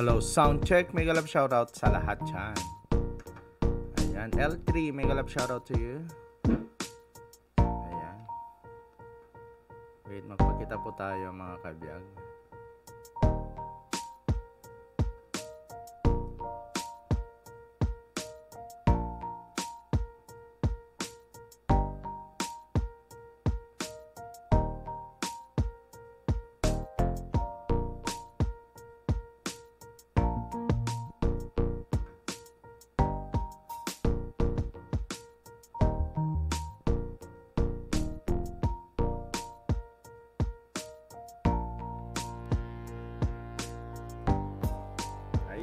Hello, sound check. Mega love shoutout sa lahat dyan. Ayan, L3, mega love shoutout to you. Ayan. Wait, magpakita po tayo mga kabiyag.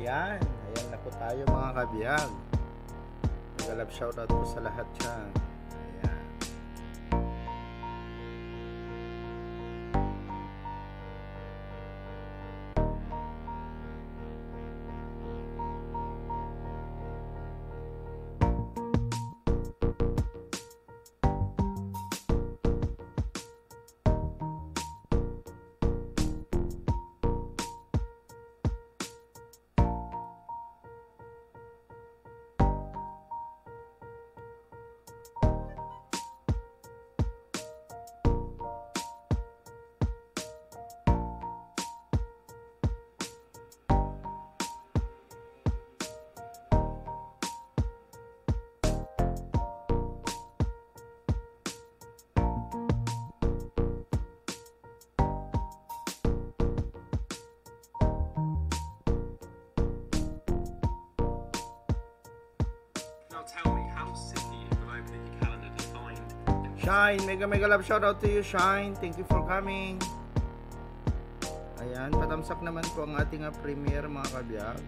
Ayan, ayan na po tayo mga kabiyag. Mega love shoutout po sa lahat dyan. Ayan. Tell me, how silly is it opening your calendar to find Shine, mega love shoutout to you, Shine. Thank you for coming. Ayan, patamsak naman po ang ating premiere mga kabiyag.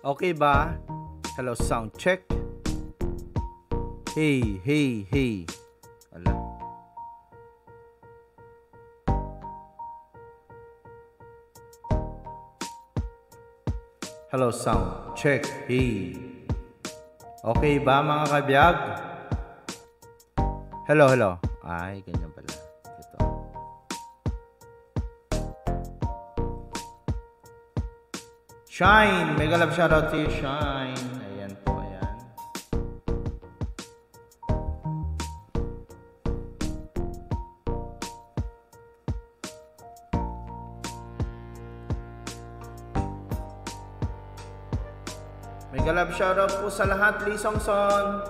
Okay ba? Hello, sound check. Hey, hey, hey. Ala. Hello, sound check. Hey. Okay ba mga kabiyag? Hello, hello. Ay, ganyan pala. Ito. Shine. Mega love shoutout to you, Shine. Ayan po, ayan. Mega love shoutout po sa lahat, Lee Song Son.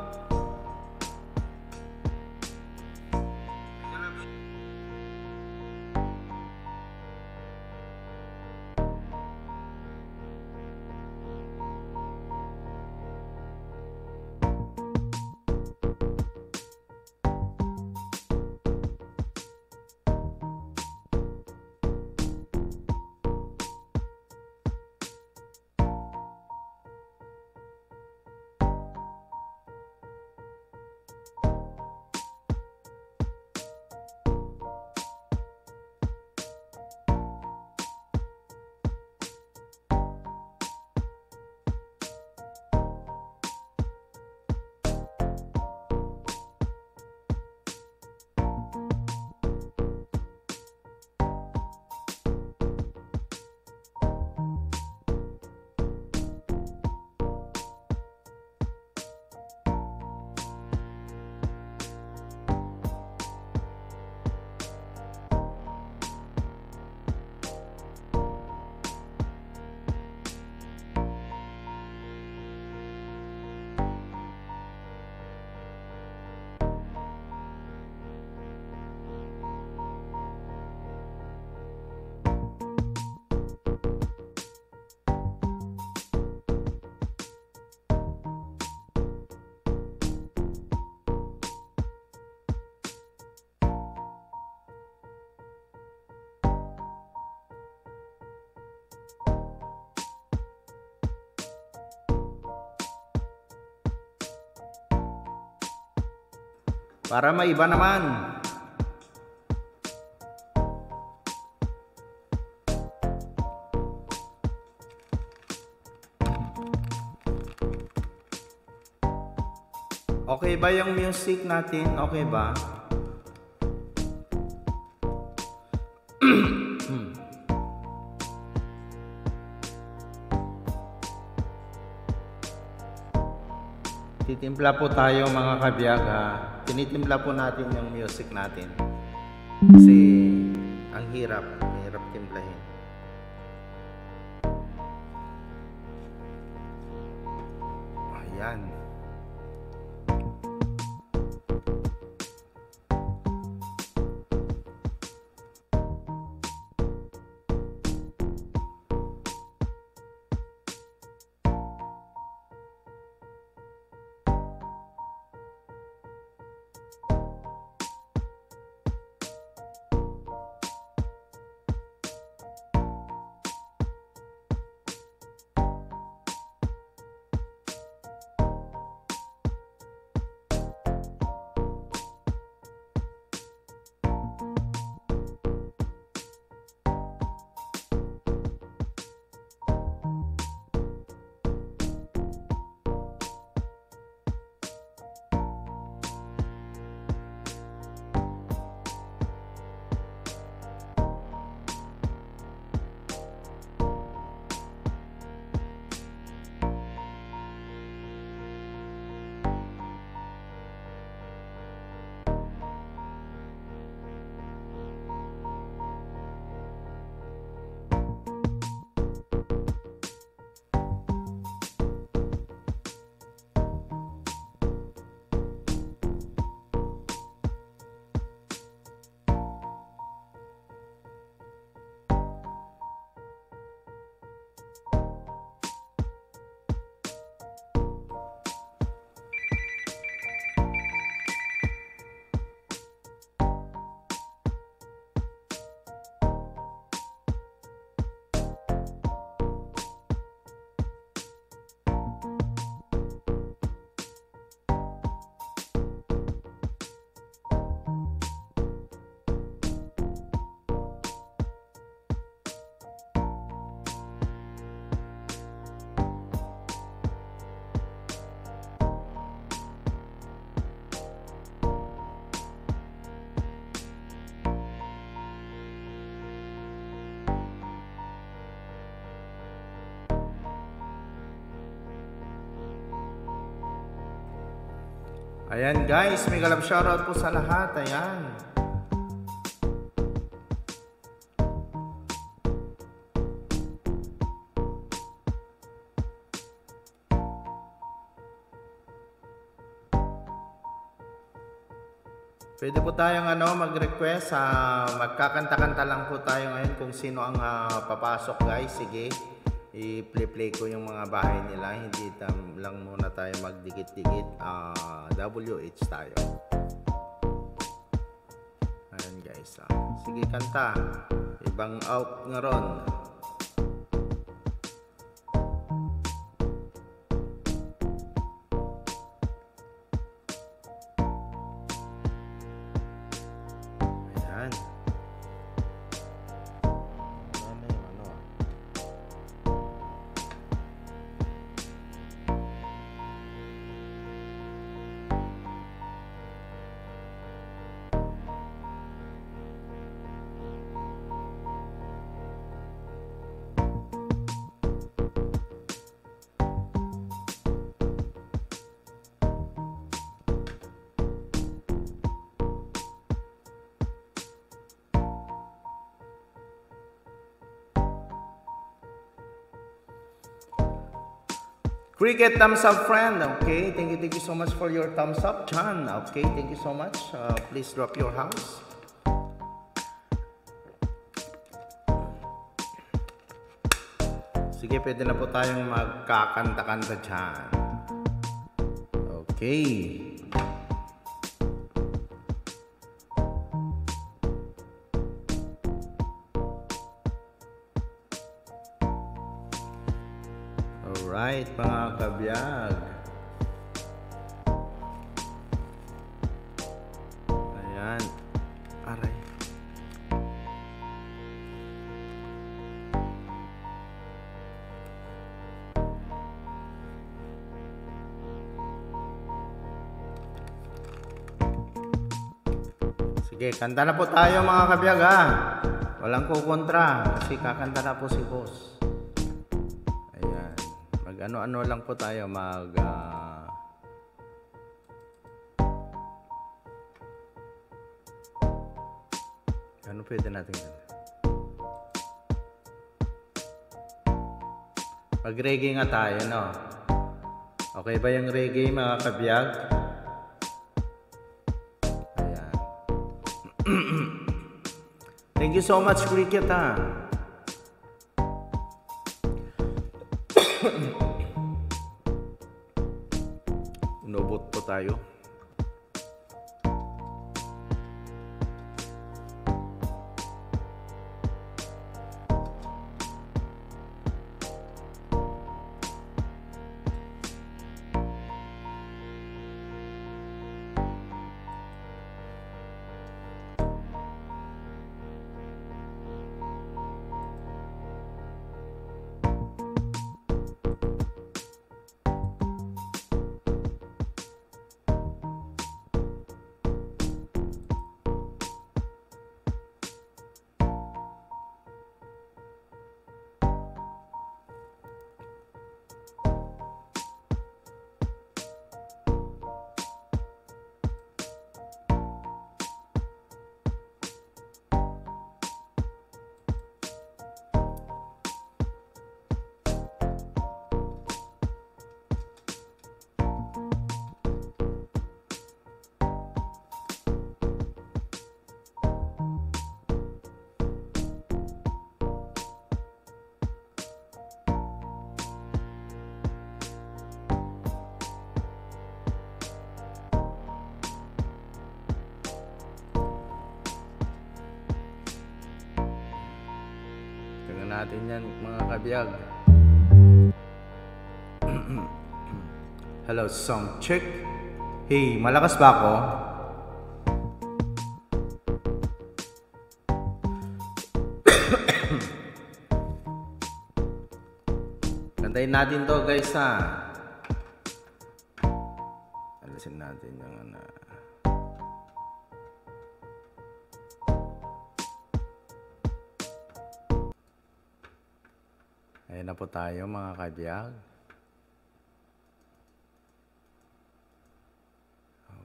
Para maiba naman. Okay ba yung music natin? Okay ba? Titimpla po tayo mga kabiyag ha. Tinitimpla po natin yung music natin. Kasi ang hirap timplahin. Ayan. Ayan guys, mega love shoutout po sa lahat. Ayan. Pwede po tayong mag-request. Magkakanta-kanta lang po tayo ngayon kung sino ang papasok guys. Sige, i-play ko yung mga bahay nila. Hindi lang muna tayo magdikit-dikit. WH tayo. Ayan guys. Sige, kanta. Ibang out nga ron. Ayan. Cricket thumbs up friend. Okay, thank you so much for your thumbs up. John, okay, thank you so much. Please drop your house. Sige, pwede na po tayong magkakanta-kanta dyan. Okay. Alright, mga kabiyag. Ayan. Aray. Sige, kanta na po tayo mga kabiyag ha. Walang kukontra kasi kakanta na po si boss. Ayan. Mag ano-ano lang po tayo. Ano pwede natin gawin? Mag-reggae nga tayo, no? Okay ba yung reggae mga kabiyag? Ayan. Thank you so much, Cricket, ha? Inubot po tayo. Tingnan natin yan mga kabiyag. Hello, song check. Hey, malakas ba ako? Kantayin natin to guys ha. Alisin natin yung ano. Ayan na po tayo mga kabiyag.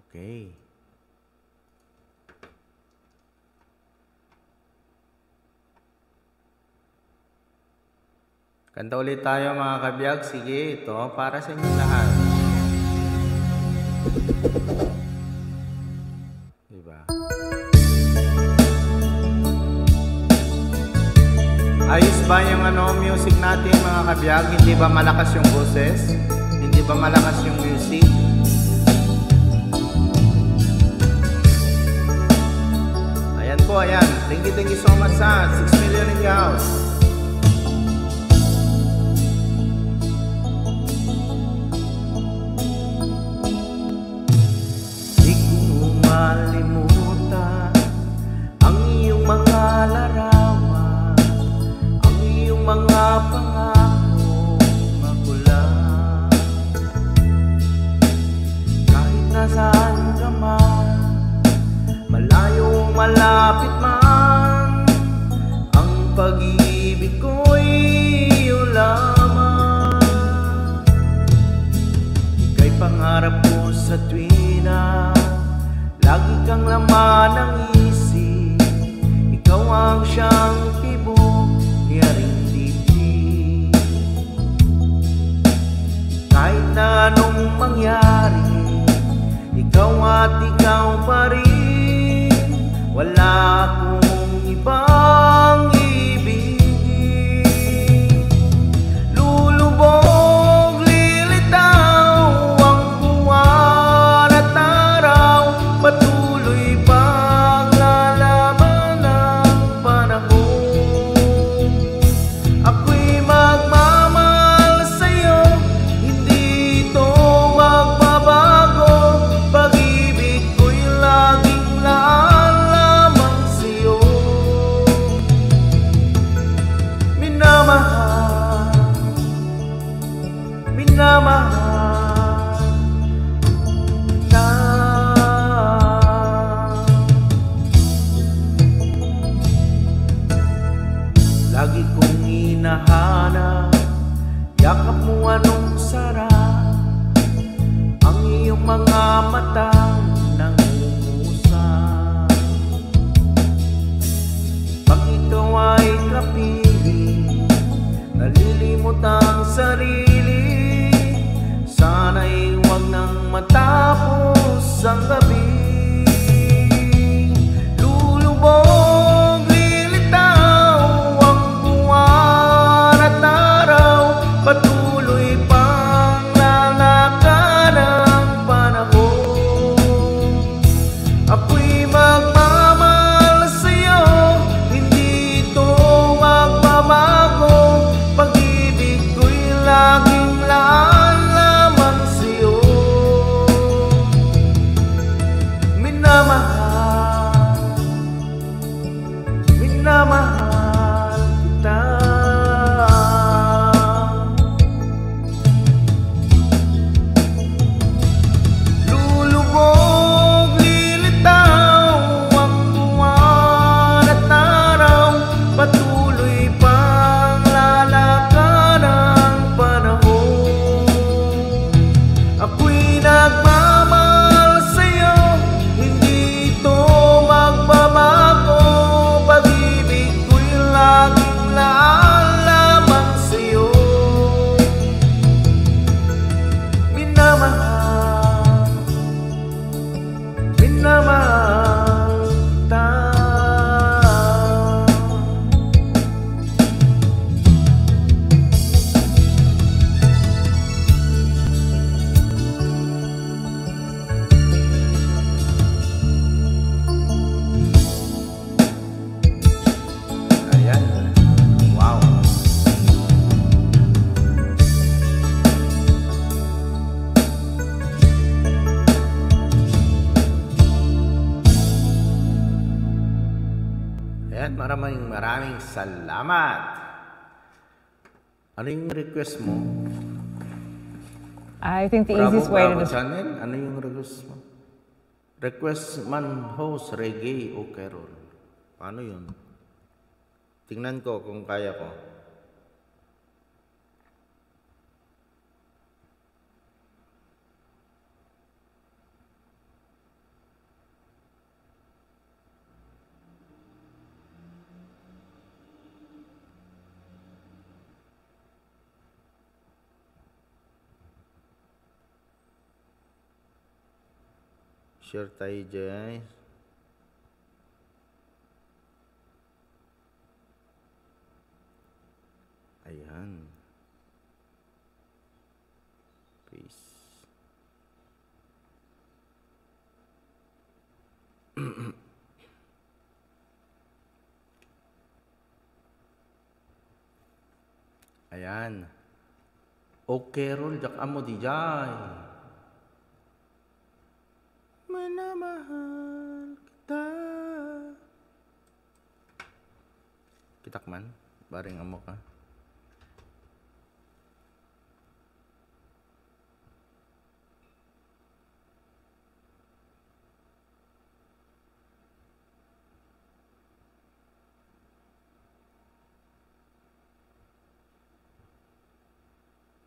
Okay. Kanta ulit tayo mga kabiyag. Sige, ito para sa inyo lahat. Diba? Ayos ba yung music natin mga kabiyag? Hindi ba malakas yung boses? Hindi ba malakas yung music? Ayan po, ayan. Thank you so much sa 6 million in the house. Di ko malimutan ang iyong mga larawan, mga pangako magulang. Kahit nasaan ka man, malayo malapit man, ang pag-ibig ko'y iyo lamang. Ika'y pangarap ko sa tuwina, lagi kang laman ng isip. Ikaw ang siyang tibok ni Aring. Kahit na anong mangyari, ikaw at ikaw pa rin. Wala akong ibang ibigin. Lulubog, lilitaw ang buwan at araw. Patuloy pang lalaban ang panahon. Ako'y magmamahal sa'yo, pag-ibig ko'y laging laan lamang sa'yo. yakap mo anong sarap, ang iyong mga matang nangungusap. Pag ikaw ay kapiling, nalilimot ang sarili, sana'y huwag nang matapos ang gabi. Lulubog, lilitaw ang buwan at araw, patuloy pang lalakad ang panahon. Ako'y magmamahal sa'yo, hindi ito magbabago, pag-ibig ko'y laging laan lamang sa'yo. Minamahal, minamahal kita. Lulubog, lilitaw ang buwan at araw, patuloy pang lalakad ang panahon. Ako'y nagmamahal sa'yo, hindi ito magbabago, pag-ibig ko'y laging laan lamang sa'yo. Minamahal, minamahal kita. Ayan. Wow. Ayan, maraming salamat. Ano yung request mo? I think the Bravo, easiest way to Bravo describe Channel, ano yung request mo? Request man host, reggae o carol? Paano yun? Tingnan ko kung kaya ko. Share tayo dyan. Ayan. Peace. Ayan. Okay, roll. Jak amo di jay. Minamahal kita. Kitakman. Baring amo ka.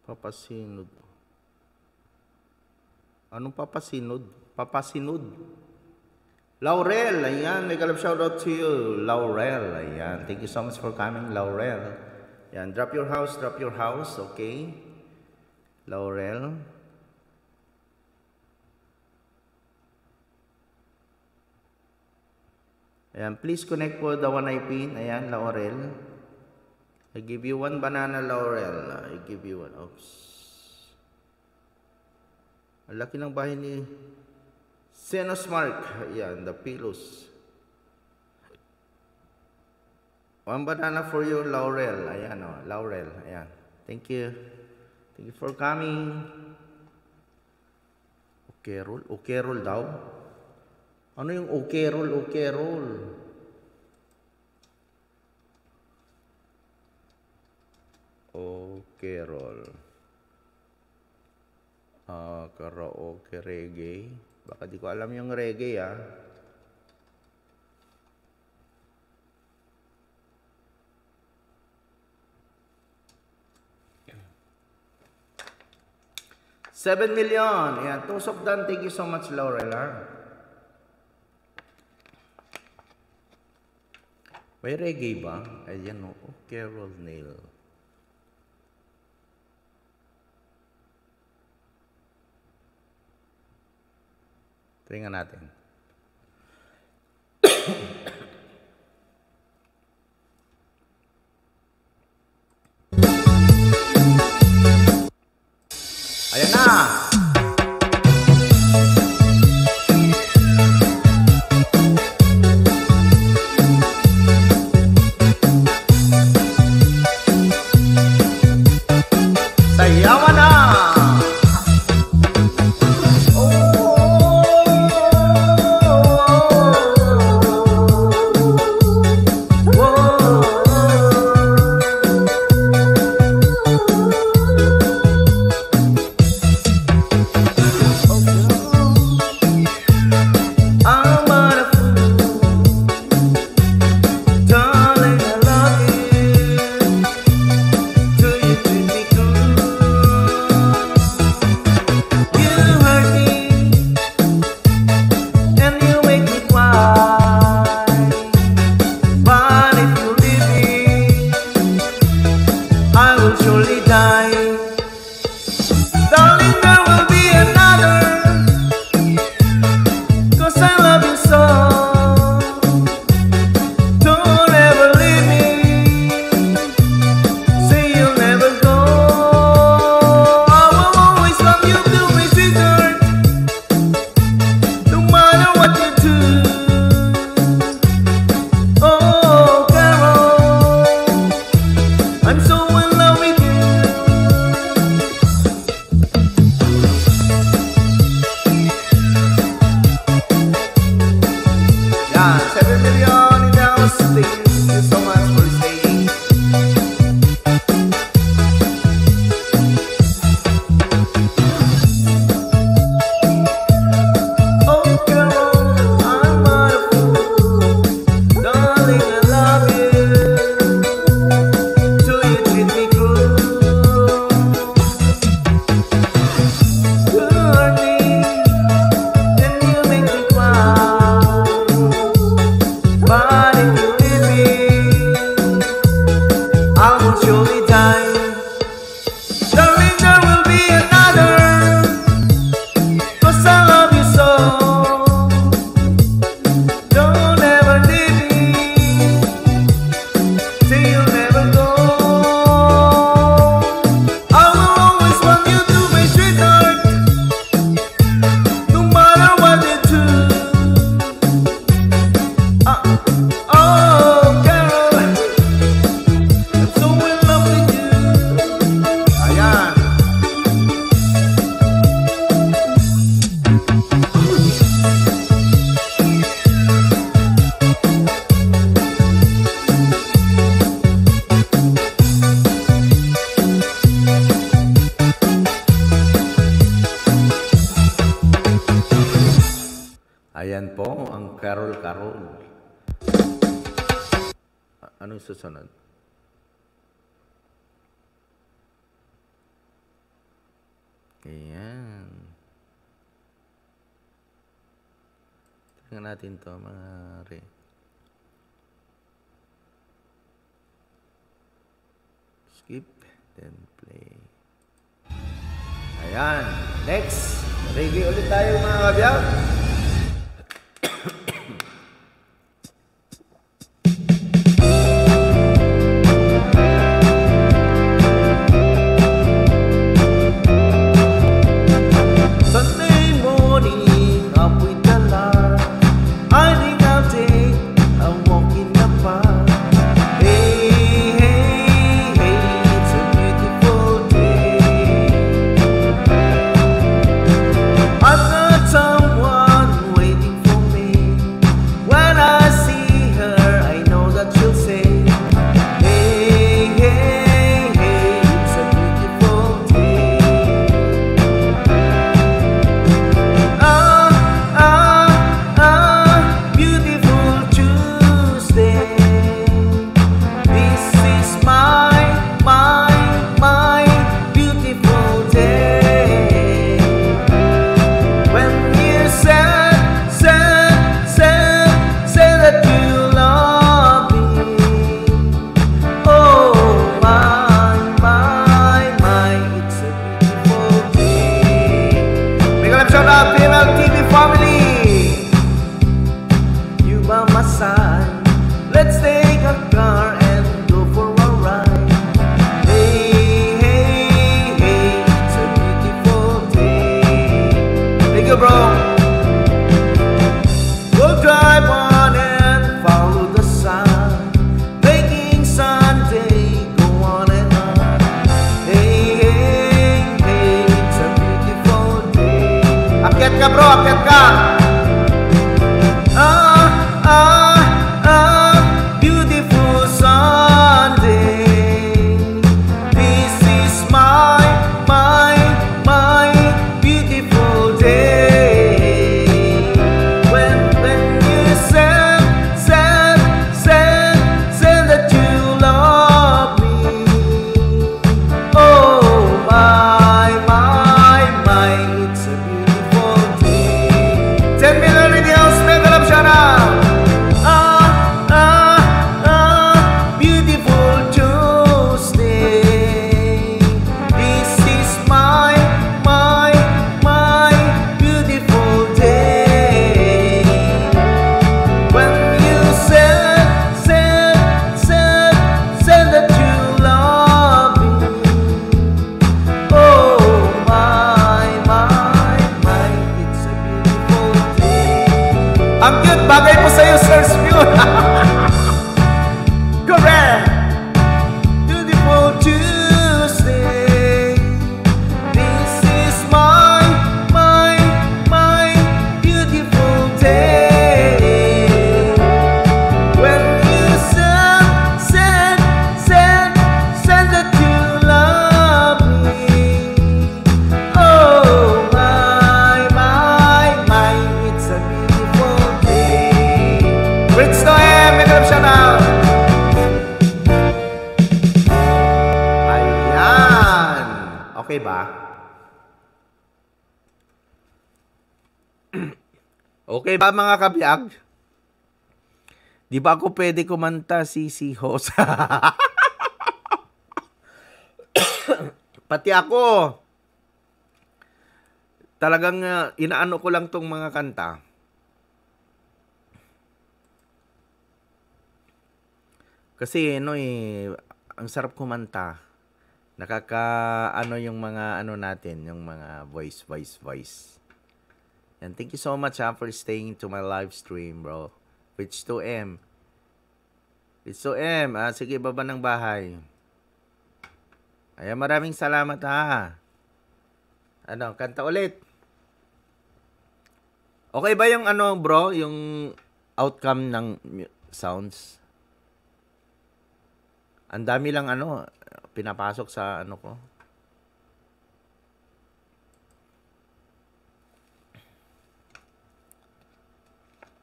Papasinod. Anong papasinod? Papasinod. Laurel, ayan. May kalab shoutout to you. Laurel, ayan. Thank you so much for coming, Laurel. Ayan, drop your house, okay? Laurel. Ayan, please connect po the one I pin. Ayan, Laurel. I give you one banana, Laurel. I give you one. Oops. Ang laki ng bahay ni Senosmark. Ayan, the pillows. One banana for you, Laurel. Ayan, oh, Laurel. Ayan. Thank you. Thank you for coming. Okay, roll. Okay, roll daw. Ano yung okay, roll? Okay, roll. Okay, roll. Karaoke, reggae. Baka di ko alam yung reggae, ah. 7 million. Ayan, tusok dan. Thank you so much, Laurel. May reggae ba? Ayan o. Oh, Carol Neil. Tingnan natin. Ayan na! Sayawan na! Ayan po ang Carol. Anong susunod? Ayan. Tingnan natin to mga re. Skip, then play. Ayan. Next. Review ulit tayo mga kabiyak. Someone you, bro. We'll drive on and follow the sun, making Sunday go on and on. Hey, hey, hey, it's a beautiful day. Akyat ka, bro, akyat ka. Beautiful Sunday. This is my beautiful day. When you said that you love me. Oh my, it's a beautiful day. 10 million videos, mega love shout out. Beautiful Tuesday. This is my beautiful day. When you said that you love me. Oh my, it's a beautiful day. Ang cute, bagay po sa'yo, Sir Smule. Correct. Beautiful Tuesday. This is my beautiful day. When you said that you love me. Oh my, it's a beautiful day. Rich Noem, make up shout out. Ayan. Okay ba? Okay ba mga kabiyag? Di ba ako pwede kumanta si Hosa? Pati ako. Talagang inaano ko lang tong mga kanta. Kasi ang sarap kumanta. Nakaka yung mga natin, yung mga voice. And thank you so much for staying to my live stream, bro. Which 2M. Sige, baba ng bahay. Ayan, maraming salamat ha. Kanta ulit. Okay ba yung bro, yung outcome ng sounds? Ang dami lang pinapasok sa ko.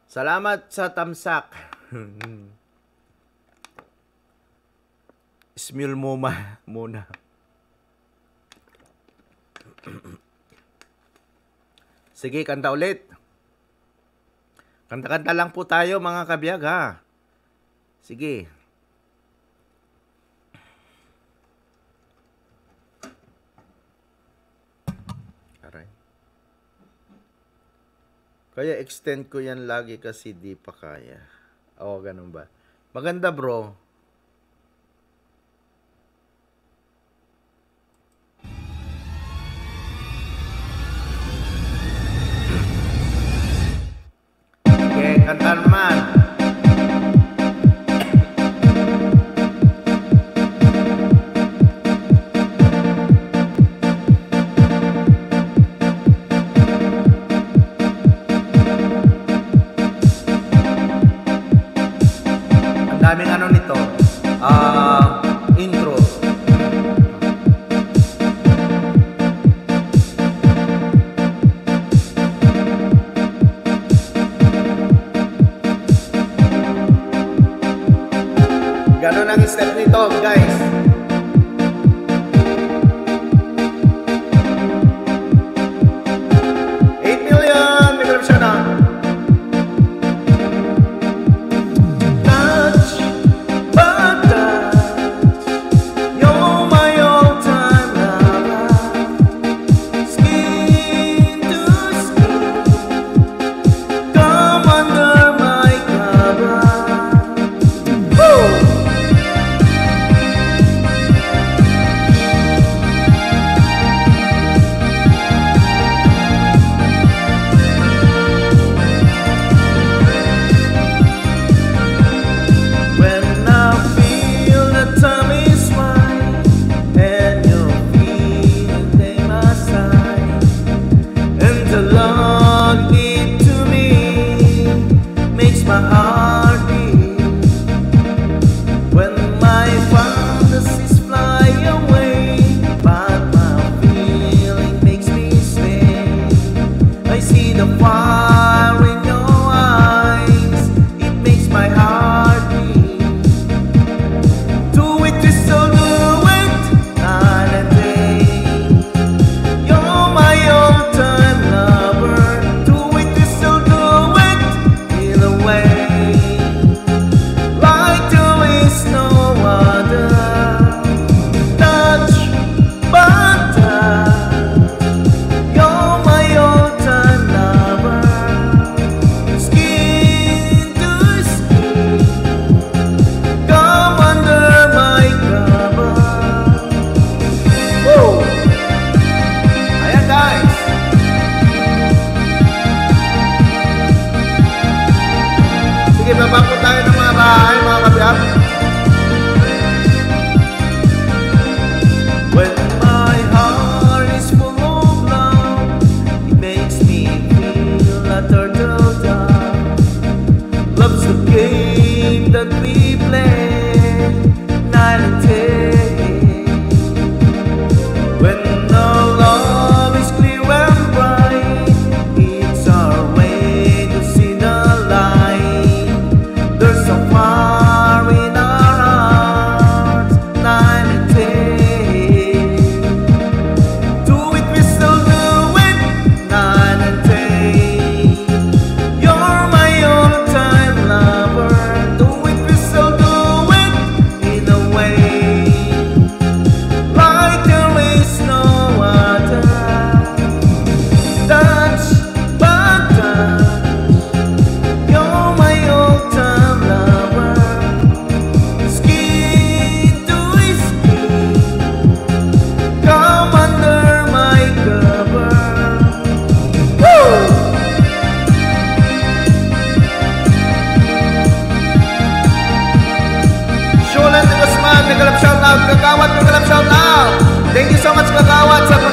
Salamat sa tamsak. Smule mo muna. Sige, kanta ulit. Kanta-kanta lang po tayo mga kabiyag ha. Sige. Kaya extend ko yan lagi kasi di pa kaya. Oo, ganun ba? Maganda bro. Okay, kanta naman. Daming nito. Intro. Ganon ang step nito, guys.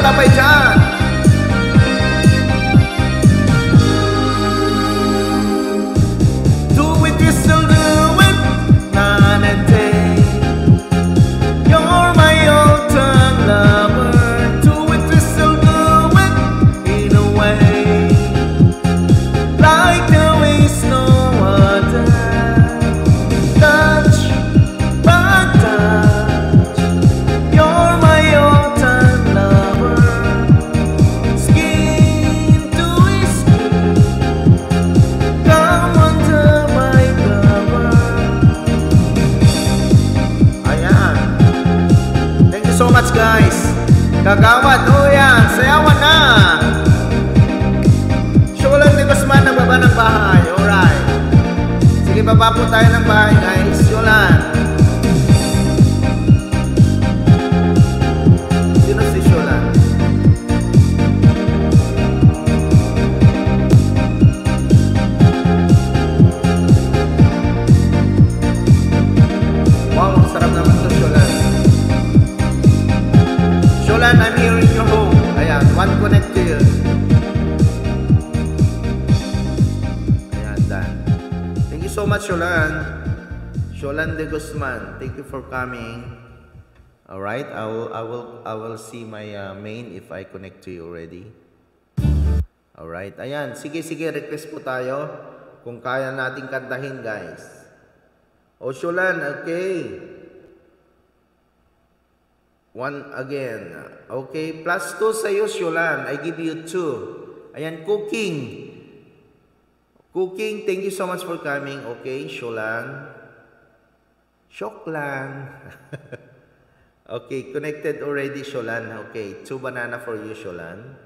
labay dyan. Do it, you still do it, night and day. You're my all-time lover. Do it, you still do it, in a way. Like there is no other. Touch, by touch. You're my all-time lover. Skin to skin. Come under my cover. Ayan. Thank you so much, guys. Kagawad. O yan. Sayawan na. Shulan ni Guzman nagbaba ng bahay. Alright. Sige, baba po tayo ng bahay, guys. Shulan. Sino si Shulan? Wow, ang sarap naman to, Shulan. Shulan, I'm here in your home. Ayan, one connect to you. Ayan, done. Thank you so much, Shulan. Shulan de Guzman, thank you for coming. All right, I will see my main if I connect to you already. All right, ayan, sige, request po tayo kung kaya nating kantahin, guys. O Shulan, okay. One again. Okay, +2 sa'yo, Shulan. I give you 2. Ayan, cooking. Cooking, thank you so much for coming. Okay, Shulan. Shock lang. Okay, connected already, Shulan. Okay, 2 banana for you, Shulan.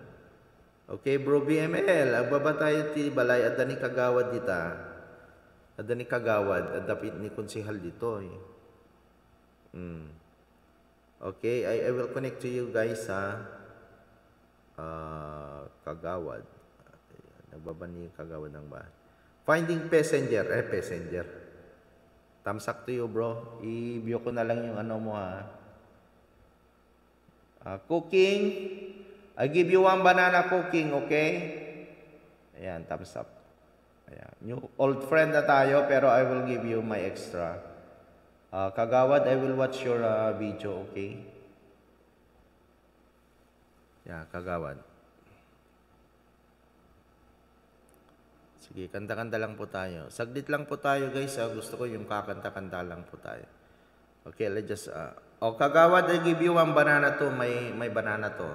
Okay, bro BML. Agbaba tayo ti balay. Adda ni kagawad dita. Adda ni kagawad. Adda ni konsihal dito. Okay, I will connect to you guys, ha. Kagawad. Ayan, nagbaba ni kagawad ng bahay. Finding passenger. Passenger. Thumbs up to you, bro. I-view ko na lang yung ano mo, ha. Cooking. I give you 1 banana, cooking, okay? Ayan, thumbs up. Ayan. New old friend na tayo, pero I will give you my extra. Kagawad, I will watch your video, okay? Yeah, Kagawad. Sige, kanta-kanta lang po tayo. Saglit lang po tayo, guys. Gusto ko yung kakanta-kanta lang po tayo. Okay, let's just... Kagawad, I give you 1 banana to. May banana to.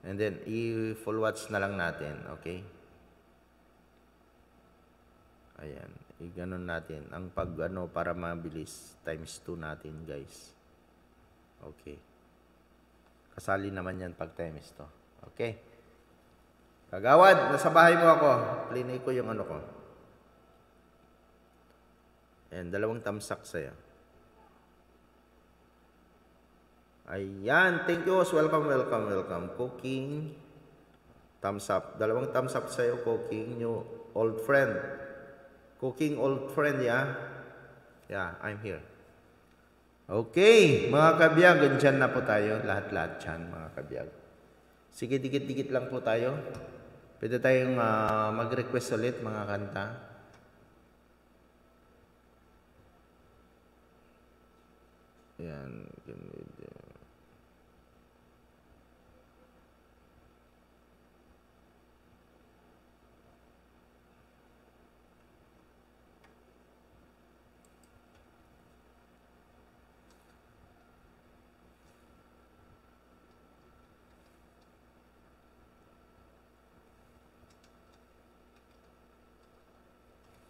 And then, i-full watch na lang natin, okay? Ayan. I-ganon natin. Ang para mabilis. Times 2 natin, guys. Okay. Kasali naman yan pag times 2. Okay. Kagawad, nasa bahay mo ako. Plinay ko yung ano ko. Ayan, 2 thumbs up sa'yo. Ayan, thank you. Welcome. Cooking. Thumbs up. 2 thumbs up sa'yo, Cooking. New old friend. Cooking old friend, yeah? Yeah, I'm here. Okay, mga kabiyag, dyan na po tayo. Lahat-lahat dyan, mga kabiyag. Sige, dikit-dikit lang po tayo. Pwede tayong mag-request ulit, mga kanta. Ayan.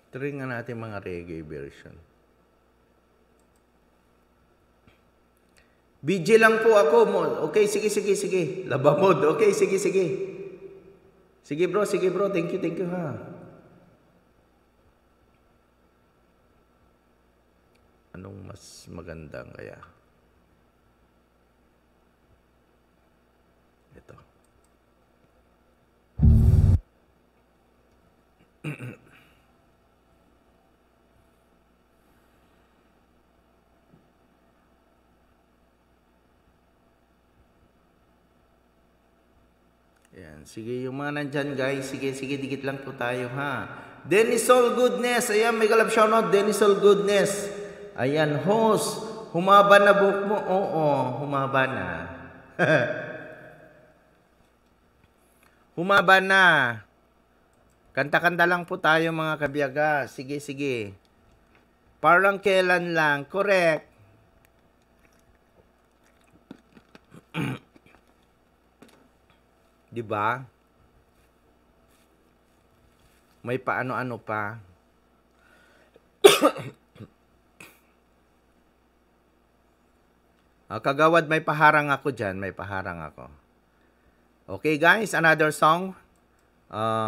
Try nga natin mga reggae version. BJ lang po ako. Okay, sige. Laba mode. Okay, sige. Sige bro. Thank you ha. Anong mas magandang kaya? Ito. Ayan. Sige, yung mga nandyan guys, sige, dikit lang po tayo ha. Dennis All Goodness. Ayan, may kalab shoutout. Dennis All Goodness. Ayan, host. Humaba na buhok mo. Oo, humaba na. Humaba na. Kanta-kanta lang po tayo mga kabiyaga. Sige. Parang kailan lang. Correct. Diba? May paano-ano pa. Kagawad, may paharang ako dyan. May paharang ako. Okay guys, another song.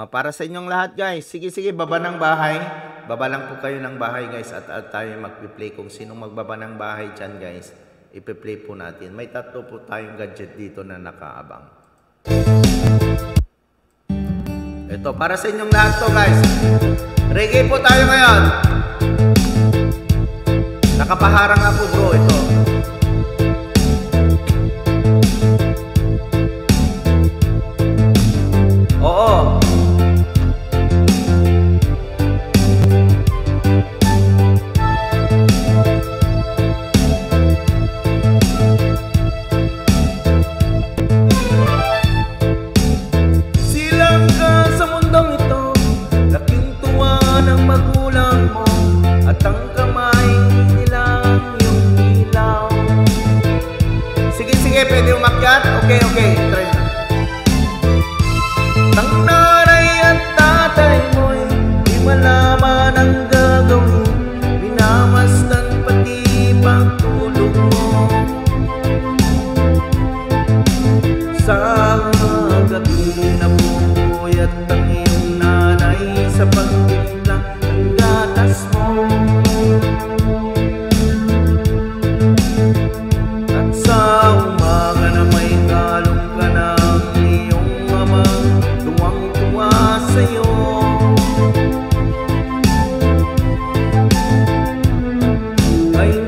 Para sa inyong lahat guys. Sige, baba ng bahay. Baba lang po kayo ng bahay guys. At tayo magpi-play. Kung sinong magbaba ng bahay dyan guys, ipi-play po natin. May tatlo po tayong gadget dito na nakaabang. Ito, para sa inyong lahat to guys. Reggae po tayo ngayon. Nakapaharang ako bro, ito. Oo. Silang ka sa mundong ito, laking tuwa ng magulang mo, at ang kamay nilang yung ilaw. Sige, pwede umakyat? Okay, try na. Nang nanay at tatay mo'y di malaman ang gagawin, minamasdan pati pagtulog mo. Sa gabi na buyat ang iyong nanay sa pagtimplang ng gatas mo. At sa umaga na may kalong ka ng iyong ama, tuwang-tuwa sa'yo.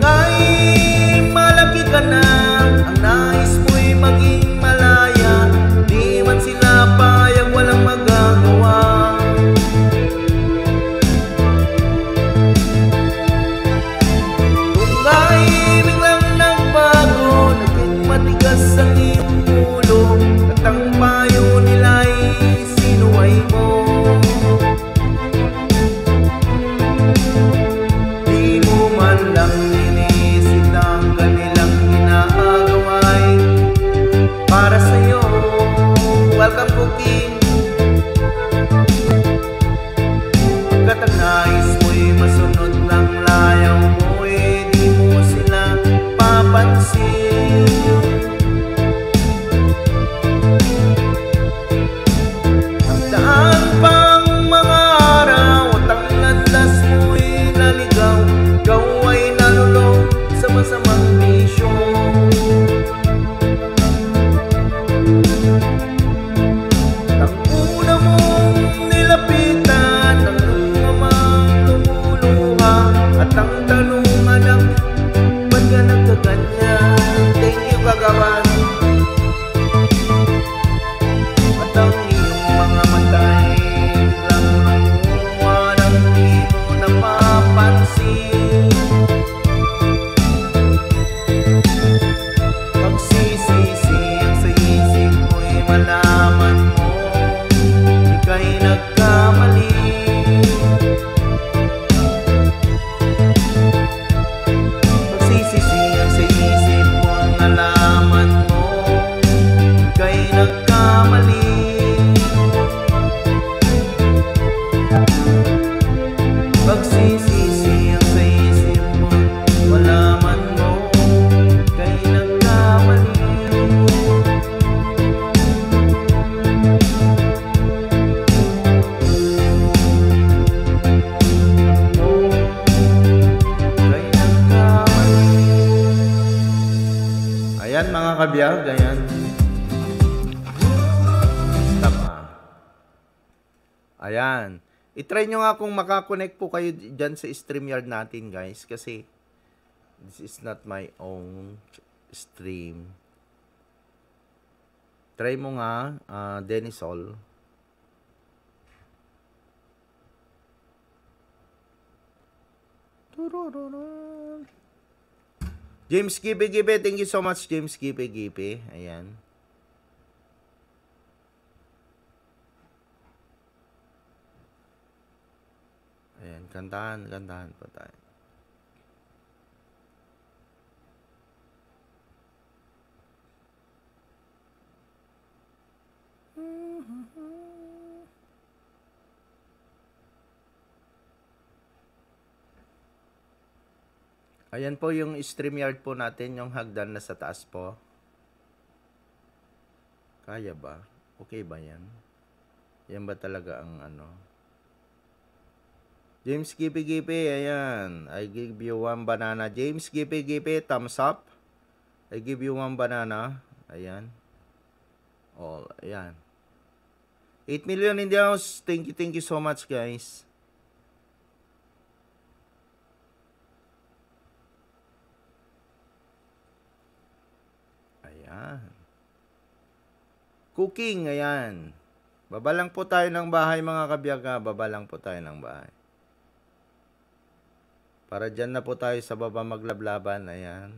Ngay, malaki ka na, ang nais mo'y maging malaya, di man sila payag, walang magagawa. Kung ngay biglang nagbago, naging matigas ang iyong ulo, at ang payo nila'y sinuway mo. Di mo man lang inisip na ang kanilang ginagawa'y para sa'yo. Welcome cooking. Pagkat ang nais mo'y masunod ng layaw mo, di mo sila papansin. Ang daan pang mga araw at ang landas mo'y naligaw, ikaw ay nalulong sa masamang bisyo. Ang una mong nilapitan, ang lumamang lumuluha, at ang tanungan ng ba't ka nagkaganyan? Thank you kagawan. At ang iyong mga matay biglang lumuha nang di mo napapansin. Pagsisisi ang sa isip mo'y malaman mo, ika'y nagkamali. Pagsisisi ang sa isip mo'y malaman mo, ika'y nagkamali. Pagsisisi ang sa isip mo, malaman mo, ika'y nagkamali. Ika'y nagkamali. Ayan mga kabiyag, ayan. Stop Ayan. I-try nyo nga kung makakonect po kayo dyan sa StreamYard natin guys, kasi this is not my own stream. Try mo nga, Denisol. James Gipe, thank you so much, James Gipe. Ayan. Ayan, kantahan pa tayo. Ayan po yung StreamYard po natin, yung hagdan na sa taas po. Kaya ba? Okay ba yan? Yan ba talaga ang ano? James Gipe, ayan. I give you 1 banana. James Gipe, thumbs up. I give you 1 banana. Ayan. Oh, ayan. 8 million in the house. Thank you so much, guys. Ayan. Cooking, ayan. Baba lang po tayo ng bahay, mga kabiyaga. Baba lang po tayo ng bahay. Para dyan na po tayo sa baba maglablaban. Ayan.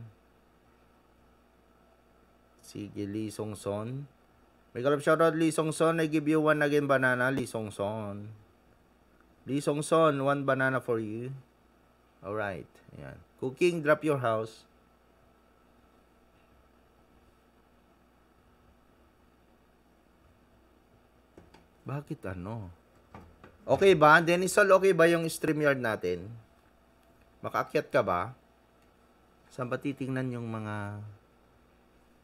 Sige, Lee Songson. May kalap shoutout, Lee Songson. I give you 1 again banana, Lee Songson. Lee Songson, 1 banana for you. Alright. Ayan. Cooking, drop your house. Bakit ano? Okay ba? Denisol, okay ba yung StreamYard natin? Makaakyat ka ba? Saan ba titingnan yung mga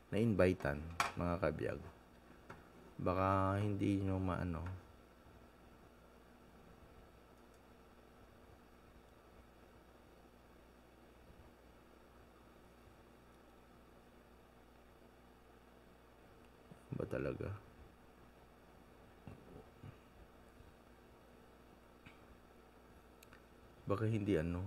na-invitean, mga kabiyag? Baka hindi nyo maano. Ba talaga? Baka hindi ano.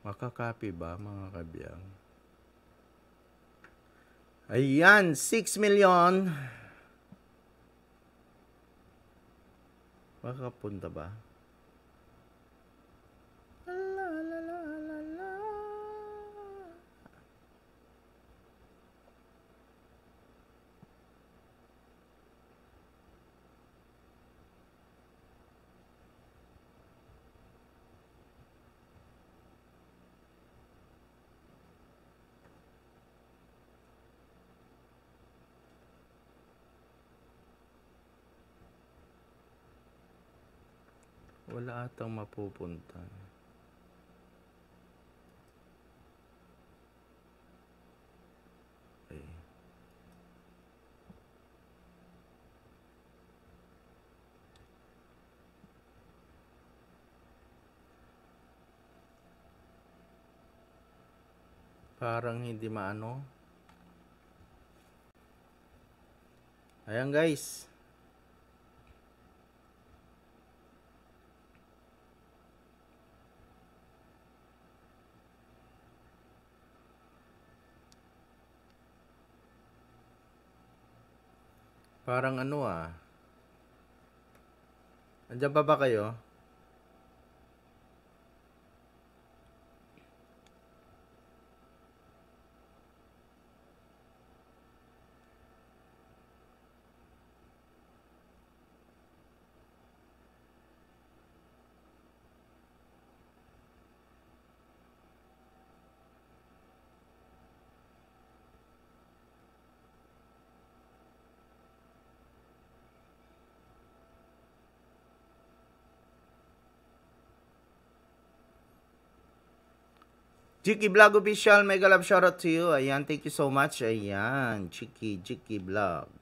Makakapi ba, mga kabiyang? Ayan, 6 million. Makapunta ba? Wala atang mapupunta. Okay. Parang hindi maano. Ayan, guys. Parang ano ah. Andiyan pa ba kayo? Chiki Vlog Official, mega love shoutout to you. Ayan, thank you so much. Ayan, Chiki Vlog.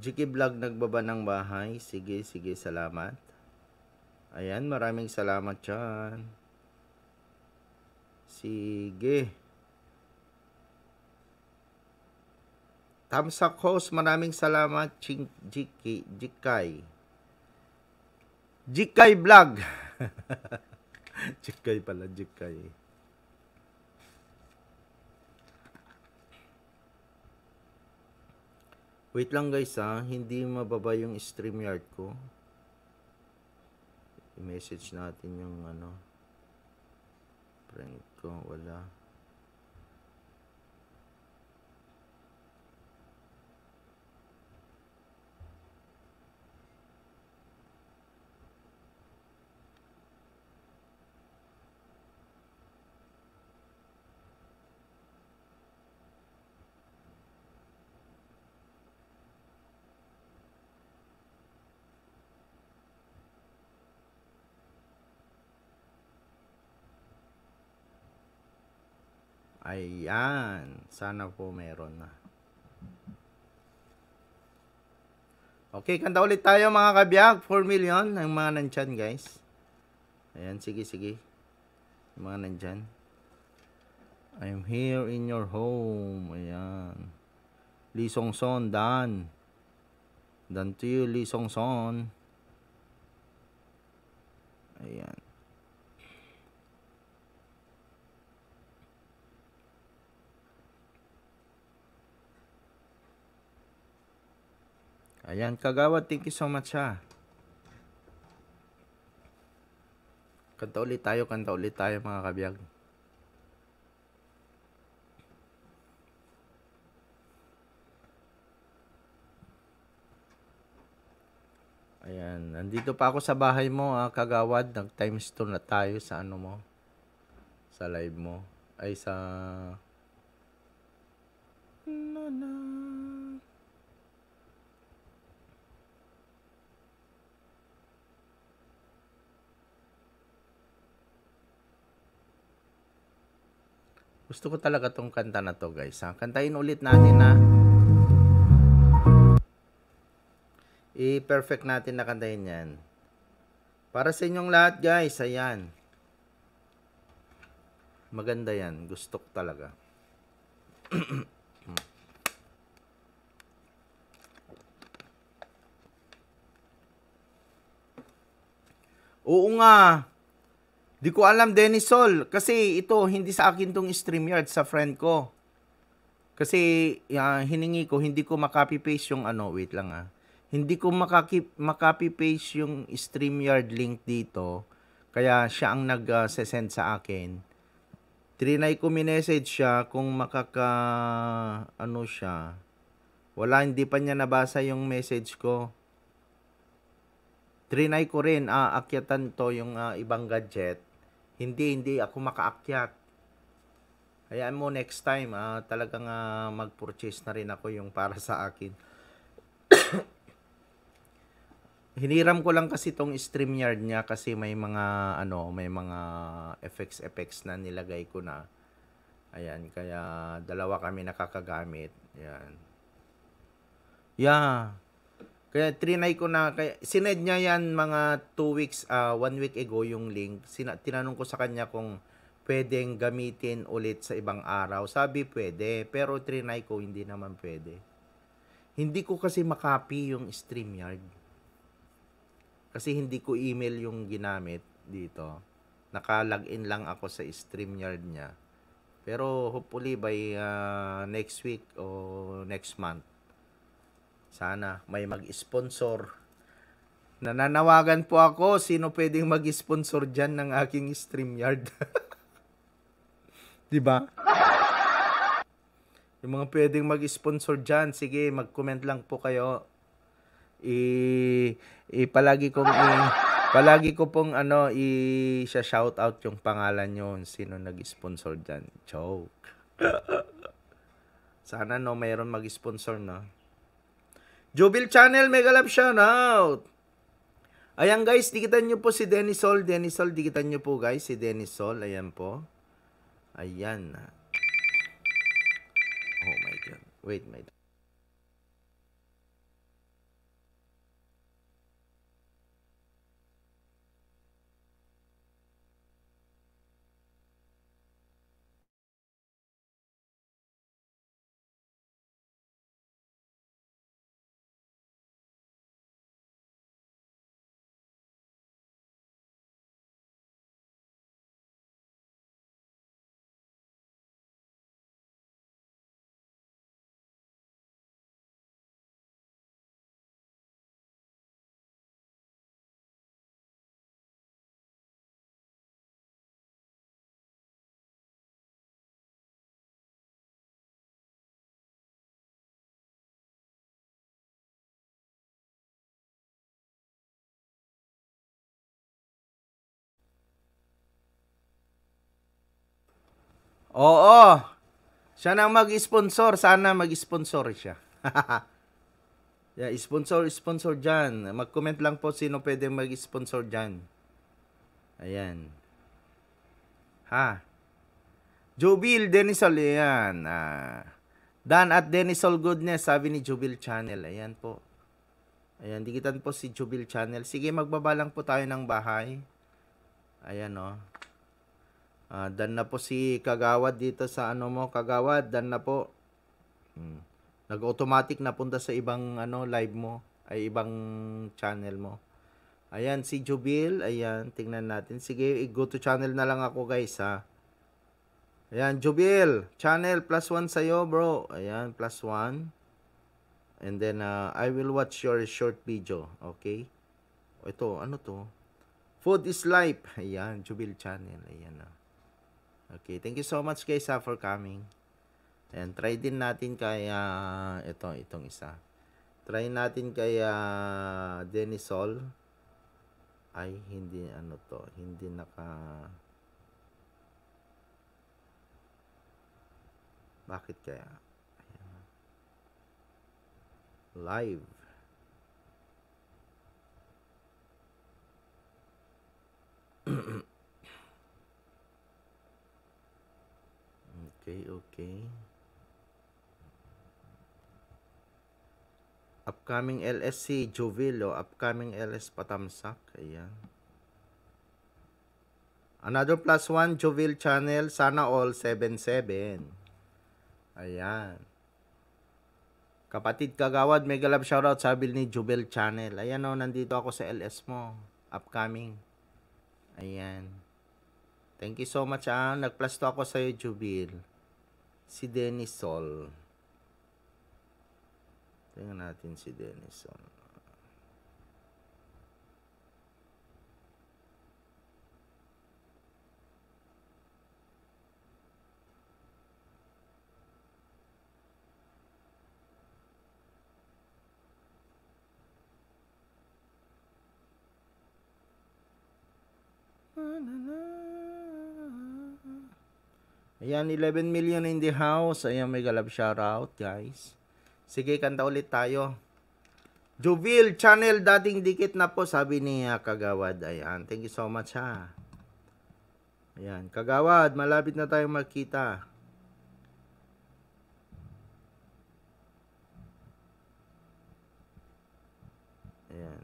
Chiki Vlog nagbaba ng bahay. Sige, salamat. Ayan, maraming salamat dyan. Sige. Tamsak host, maraming salamat. Jikay. Jikay vlog. Jikay pala, Jikay. Wait lang guys ha, hindi mababa yung StreamYard ko. I-message natin yung friend ko, wala. Ayan. Sana po meron na. Okay, kanta ulit tayo mga kabiyag. 4 million ang mga nandyan guys. Ayan, sige. Yung mga nandyan. I'm here in your home. Ayan. Lee Song Son, Dan. Dan to you, Lee Song Son. Ayan. Ayan, Kagawad, thank you so much ha. Kanta ulit tayo mga kabiyag. Ayan, nandito pa ako sa bahay mo Kagawad. Nag times 2 na tayo sa mo. Sa live mo. Ay sa... Gusto ko talaga tong kanta na to guys ha. Kantahin ulit natin na. I-perfect natin na kantahin yan. Para sa inyong lahat guys, ayan. Maganda yan. Gusto ko talaga. Oo nga. Di ko alam, Dennis Sol. Kasi ito, hindi sa akin tong StreamYard, sa friend ko. Kasi hiningi ko, hindi ko makopy-paste yung wait lang Hindi ko makopy-paste yung StreamYard link dito. Kaya siya ang nag-send sa akin. Trinay ko minessage siya kung siya. Wala, hindi pa niya nabasa yung message ko. Trinay ko rin, akyatan to yung ibang gadget. Hindi ako makaakyat. Hayaan mo next time, talagang mag-purchase na rin ako yung para sa akin. Hiniram ko lang kasi tong StreamYard niya kasi may mga effects na nilagay ko na. Ayan, kaya dalawa kami nakakagamit. Ayan. Yeah. Kaya trinay ko na, sined niya yan mga 2 weeks, 1 week ago yung link. Tinanong ko sa kanya kung pwedeng gamitin ulit sa ibang araw. Sabi pwede, pero trinay ko hindi naman pwede. Hindi ko kasi makopy yung StreamYard. Kasi hindi ko email yung ginamit dito. Naka-login lang ako sa StreamYard niya. Pero hopefully by next week o next month, sana may mag-sponsor. Nananawagan po ako, sino pwedeng mag-sponsor dyan ng aking StreamYard? Diba? Yung mga pwedeng mag-sponsor dyan, sige, mag-comment lang po kayo. Palagi ko pong i-shout out yung pangalan nyo, sino nag-sponsor dyan. Joke. Sana mayroon mag-sponsor Jubil Channel, mega love shoutout. Ayan guys, dikitan nyo po si Dennis Sol. Dikitan nyo po guys si Dennis Sol. Ayan po. Ayan. Oh my God. Wait. Oo. Siya nang mag-sponsor. Sana mag-sponsor siya. Yeah, sponsor dyan. Mag-comment lang po sino pwede mag-sponsor dyan. Ayan. Ha? Jubil Denisol, ayan. Dan at Denisol Goodness, sabi ni Jubil Channel. Ayan po. Ayan, dikitan po si Jubil Channel. Sige, magbaba lang po tayo ng bahay. Ayan, oh. Dan na po si Kagawad dito sa ano mo. Kagawad, dan na po. Nag-automatic na punta sa ibang ano live mo. Ay, ibang channel mo. Ayan, si Jubil. Ayan, tingnan natin. Sige, go to channel na lang ako guys ha. Ayan, Jubil. Channel, +1 sa'yo bro. Ayan, +1. And then, I will watch your short video. Okay? Ito, ano to? Food is life. Ayan, Jubil Channel. Ayan na. Okay, thank you so much guys for coming. Ayan, try din natin kaya itong isa. Try natin kaya Denisol. Ay, hindi ano to. Hindi Bakit kaya? Ayan. Live. Okay. Upcoming LSC Jovil o upcoming LS Patamsak. Ayan. Another +1 Jovil Channel. Sana all 77. Ayan. Kapatid Kagawad, mega love shoutout sabi ni Jovil Channel. Ayan o, nandito ako sa LS mo. Upcoming. Ayan. Thank you so much. Nag-plus to ako sa'yo, Jubil. Si Denisol. Tingnan natin si Denisol. Ayan, 11 million in the house. Ayan, may galab shoutout, guys. Sige, kanta ulit tayo. Jovil Channel, dating dikit na po, sabi ni Kagawad. Ayan, thank you so much, ha. Ayan, Kagawad, malapit na tayong magkita. Ayan.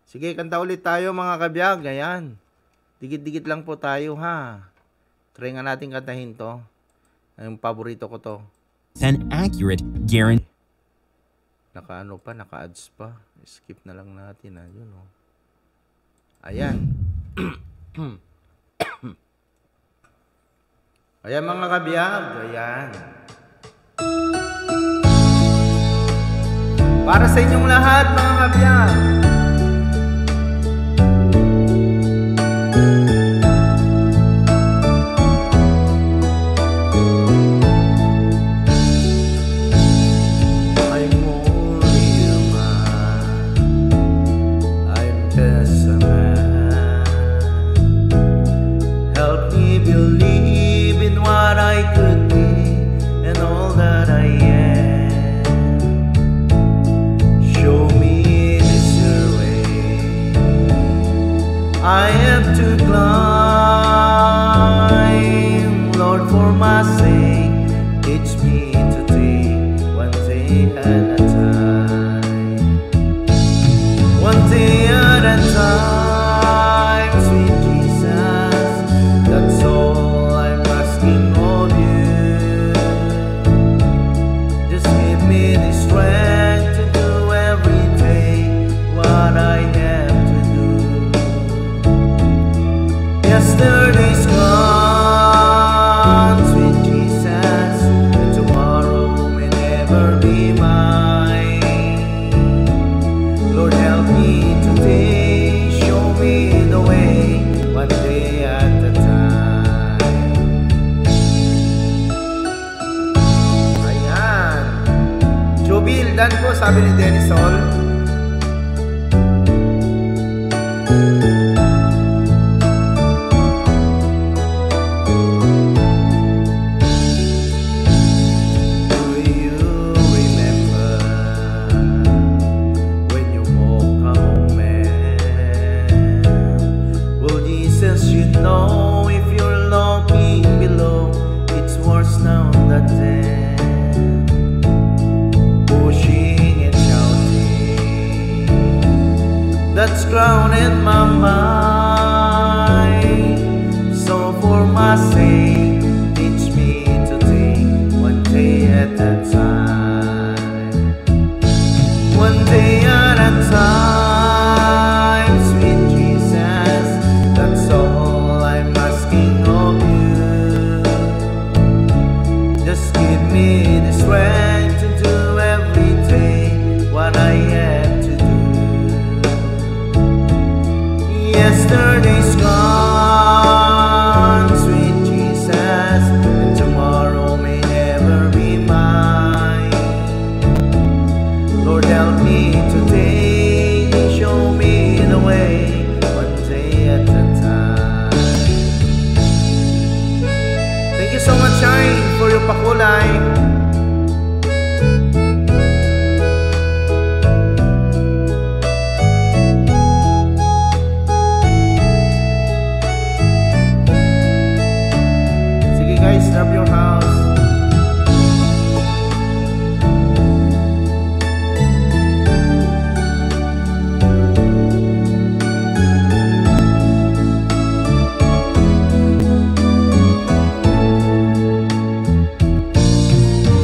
Sige, kanta ulit tayo, mga kabiyag. Ayan. Dikit-dikit lang po tayo, ha. Try nga natin kantahin to. Yung paborito ko to. An accurate guarantee. Naka-ano pa, naka-ads pa. Skip na lang natin, ha. Yun, oh. Ayan. Ayan, mga kabiyag. Ayan. Para sa inyong lahat, mga kabiyag. I have to climb, Lord, for my sake, teach me to take one day at a time. One day at a time, sweet Jesus, that's all I'm asking of you. Just give me the strength to do every day what I have to do. Yesterday's gone, sweet Jesus, and tomorrow may never be mine. Lord, help me today, show me the way, one day at a time. Ayan. Jubil, dan po, sabi ni Denisol. at a time. One day at a time, sweet Jesus, that's all I'm asking of you. Just give me the strength to do every day what I have to do. Yesterday's gone, sweet Jesus, and tomorrow may never be mine. Lord, help me today, show me the way, one day at a time. Thank you so much, Shine, for your pakulay. Sige guys, drop your house.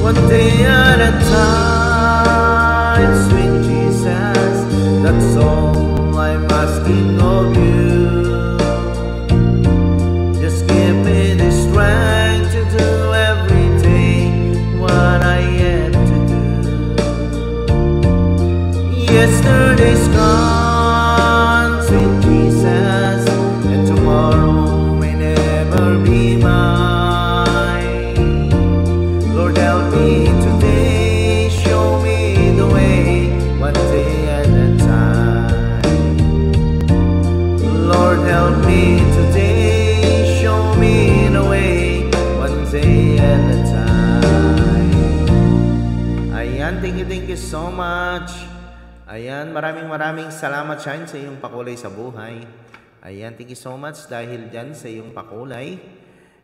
One day at a time, sweet Jesus, that's all I'm asking of you. Just give me the strength to do every day what I have to do. Yesterday's gone, sweet Jesus, and tomorrow may never be mine. Lord, help me today, show me the way, one day at a time. Lord, help me today, show me the way, one day at a time. Ayan, thank you so much. Ayan, maraming salamat, Shine, sa iyong pakulay sa buhay. Ayan, thank you so much dahil dyan sa iyong pakulay.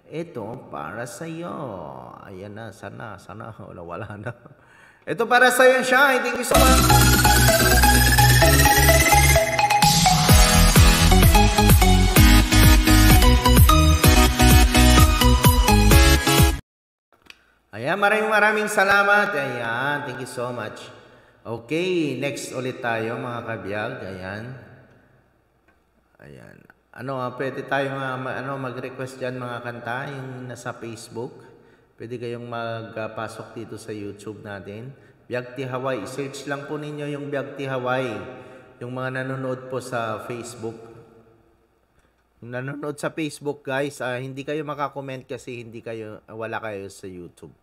Ito para sa iyo. Ayan na, sana wala na. Ito para sa iyo, Shine. Thank you so much. Ayan, maraming salamat. Ayan, thank you so much. Okay, next ulit tayo mga kabiyag. Ayan. Ayan. Pwede tayo mag-request dyan mga kanta, yung nasa Facebook. Pwede kayong magpasok dito sa YouTube natin. Biagti Hawaii. Search lang po ninyo yung Biagti Hawaii. Yung mga nanonood po sa Facebook. Yung nanonood sa Facebook, guys, hindi kayo makakomment kasi wala kayo sa YouTube.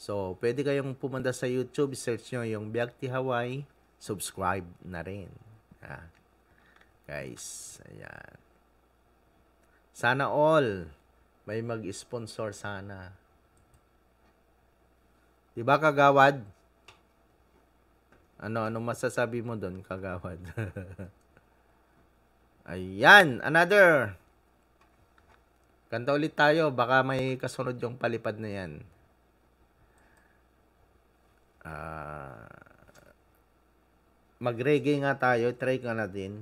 So, pwede kayong pumunta sa YouTube, search nyo yung Biagti Hawaii, subscribe na rin. Guys, ayan. Sana all may mag-sponsor sana. Diba, Kagawad? Ano masasabi mo doon, Kagawad? Ayan, another. Kanta ulit tayo, baka may kasunod yung palipad na yan. Mag-reggae nga tayo, try ka natin.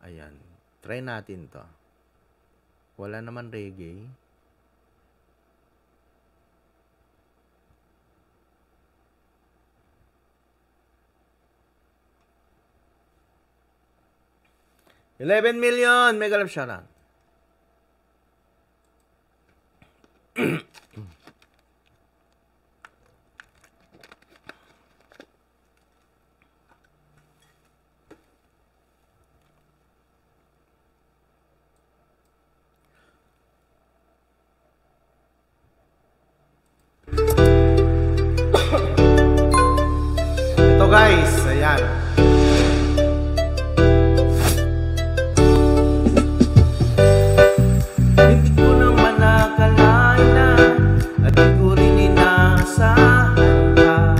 Ayan, try natin to. Wala naman reggae. $11 million! Mega love shoutout. Ito guys, ayan. Hindi ko naman nakalain na at di ko rin inaasahan ka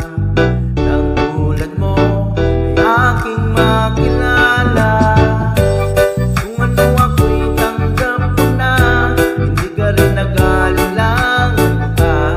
nang tulad mo ay aking makilala. Kung ano ako'y tanggap ko na, hindi ka rin nag-alilang ka.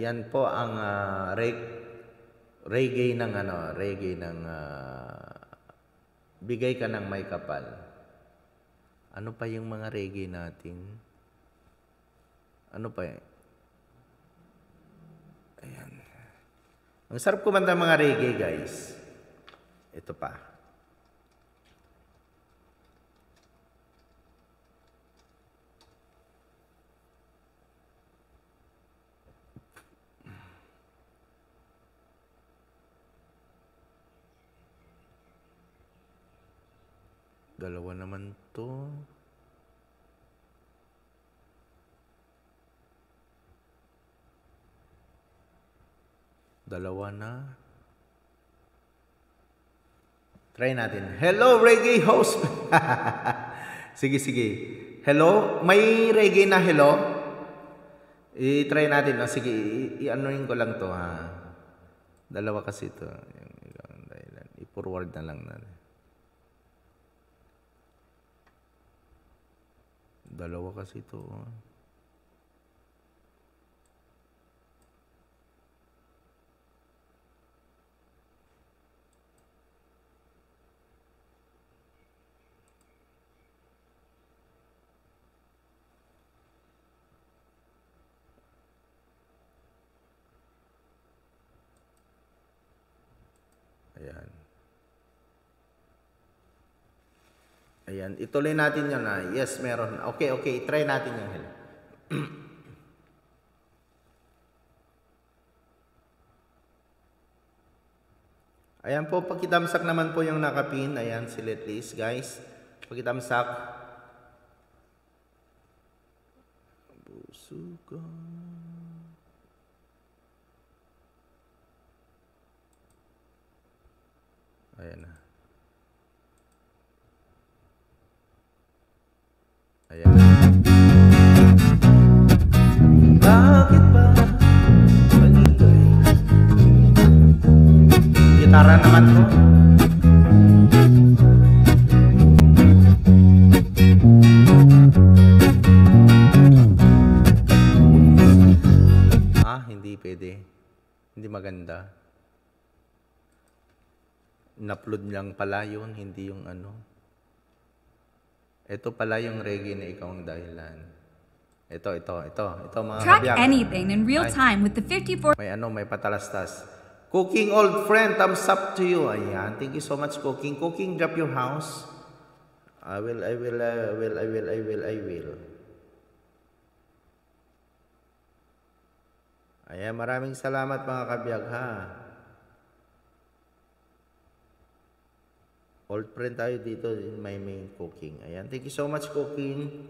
Ayan po ang reggae ng bigay ka ng may kapal. Ano pa yung mga reggae natin? Ano pa eh? Ayan. Ang sarap kumanta ng mga reggae, guys. Ito pa. Dalawa naman to. Dalawa na. Try natin. Hello, reggae host. Sige. Hello? May reggae na hello? I-try natin. Sige, i-anuin ko lang to ha. Dalawa kasi to. I-forward na lang natin. Dalawa kasi to. Ayan. Ayan, ituloy natin yun na. Yes, meron. Okay, try natin yung hello. Ayan po, pakitamsak naman po yung nakapin. Ayan, select list, guys. Pakitamsak. Busuka. Ayan na. Ayan. Bakit ba pag-ibig? Gitara naman po. Hindi pwede. Hindi maganda. In-upload lang pala yun, hindi yung ano. Ito pala yung reggae na ikaw ang dahilan. Ito mga Track kabiyag. anything in real time with the 54. May patalastas. Cooking old friend, thumbs up to you. Ayan, thank you so much, Cooking. Cooking, drop your house. I will. Ayan, maraming salamat mga kabiyag ha. Old friend tayo dito in my main Cooking. Ayan, thank you so much, Cooking.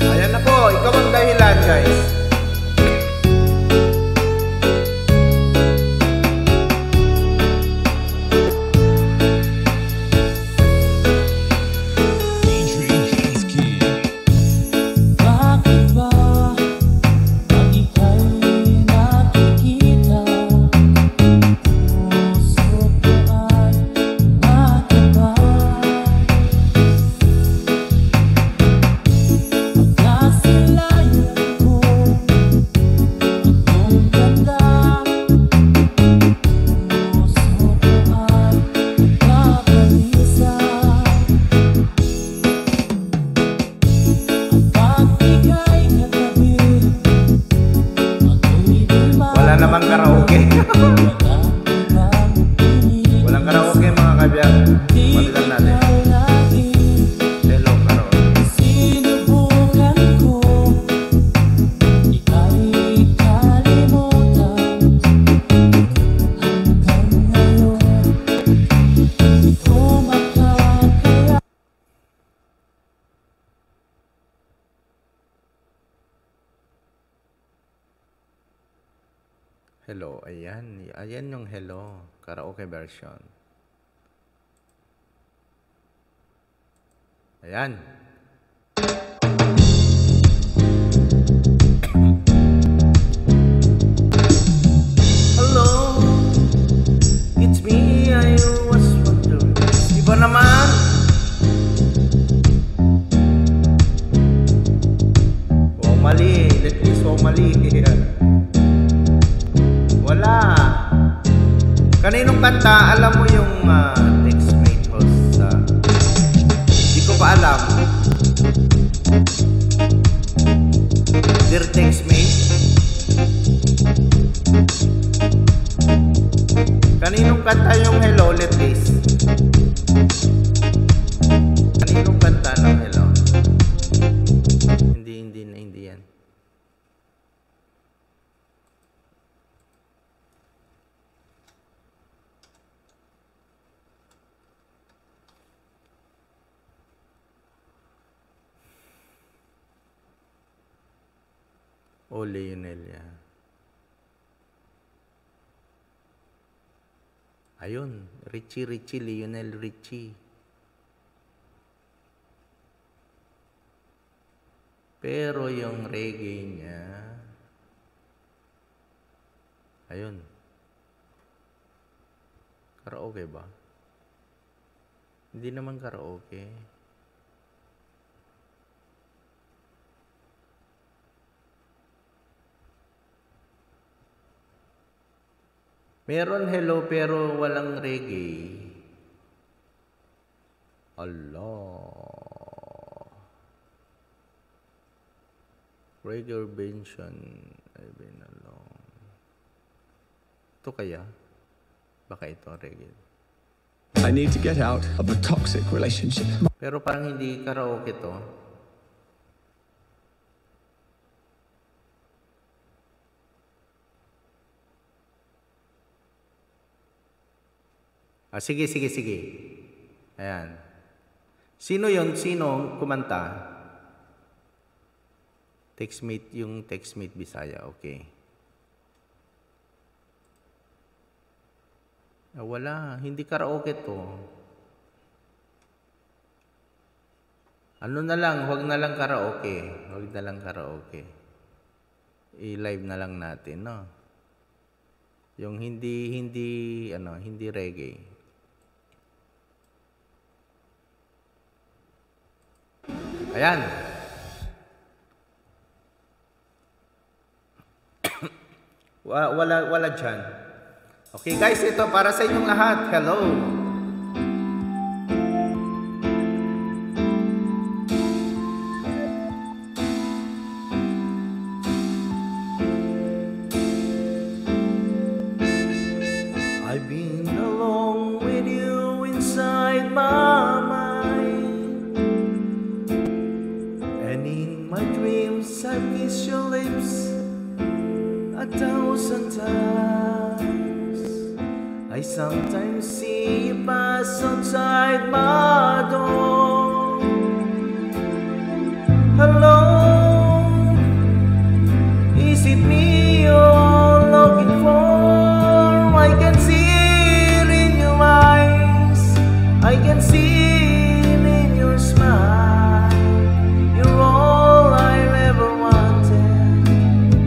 Ayan na po, ikaw ang dahilan, guys. Namang karaoke. Walang karaoke mga kabiyag. Malitan natin. Hello karaoke. Sinubukan ko, ika'y kalimutan. Hanggang ngayon, di ko makakaya. Hello, ayan. Ayan yung hello. Karaoke version. Ayan. Hello, it's me, Ayo. Mali. Let me so mali. Wala. Kaninong kanta? Alam mo yung Textmate host? Hindi ko pa alam. Dear Textmate. Kaninong kanta yung Hello? Let this. Kaninong kanta ng Hello? Hindi yan. O Lionel yan. Ayun, Richie, Lionel Richie. Pero yung reggae niya, ayun. Karaoke ba? Hindi naman karaoke. Meron hello pero walang reggae. Allah. Reggae Benson. I've been alone. Ito kaya? Baka ito reggae. I need to get out of a toxic relationship. Pero parang hindi karaoke to. Sige. Ayan. Sino yon? Sino kumanta? Textmate, yung Textmate Bisaya. Okay. Wala. Hindi karaoke to. Ano na lang, huwag na lang karaoke. Huwag na lang karaoke. I-live na lang natin, no? Yung hindi reggae. Ayan. Wala dyan. Okay guys, ito para sa inyong lahat. Hello. I've been alone with you inside my mind, and in my dreams I kiss your lips 1,000 times. I sometimes see you pass outside my door. Hello, is it me you're looking for? I can see it in your eyes, I can see it in your smile. You're all I've ever wanted,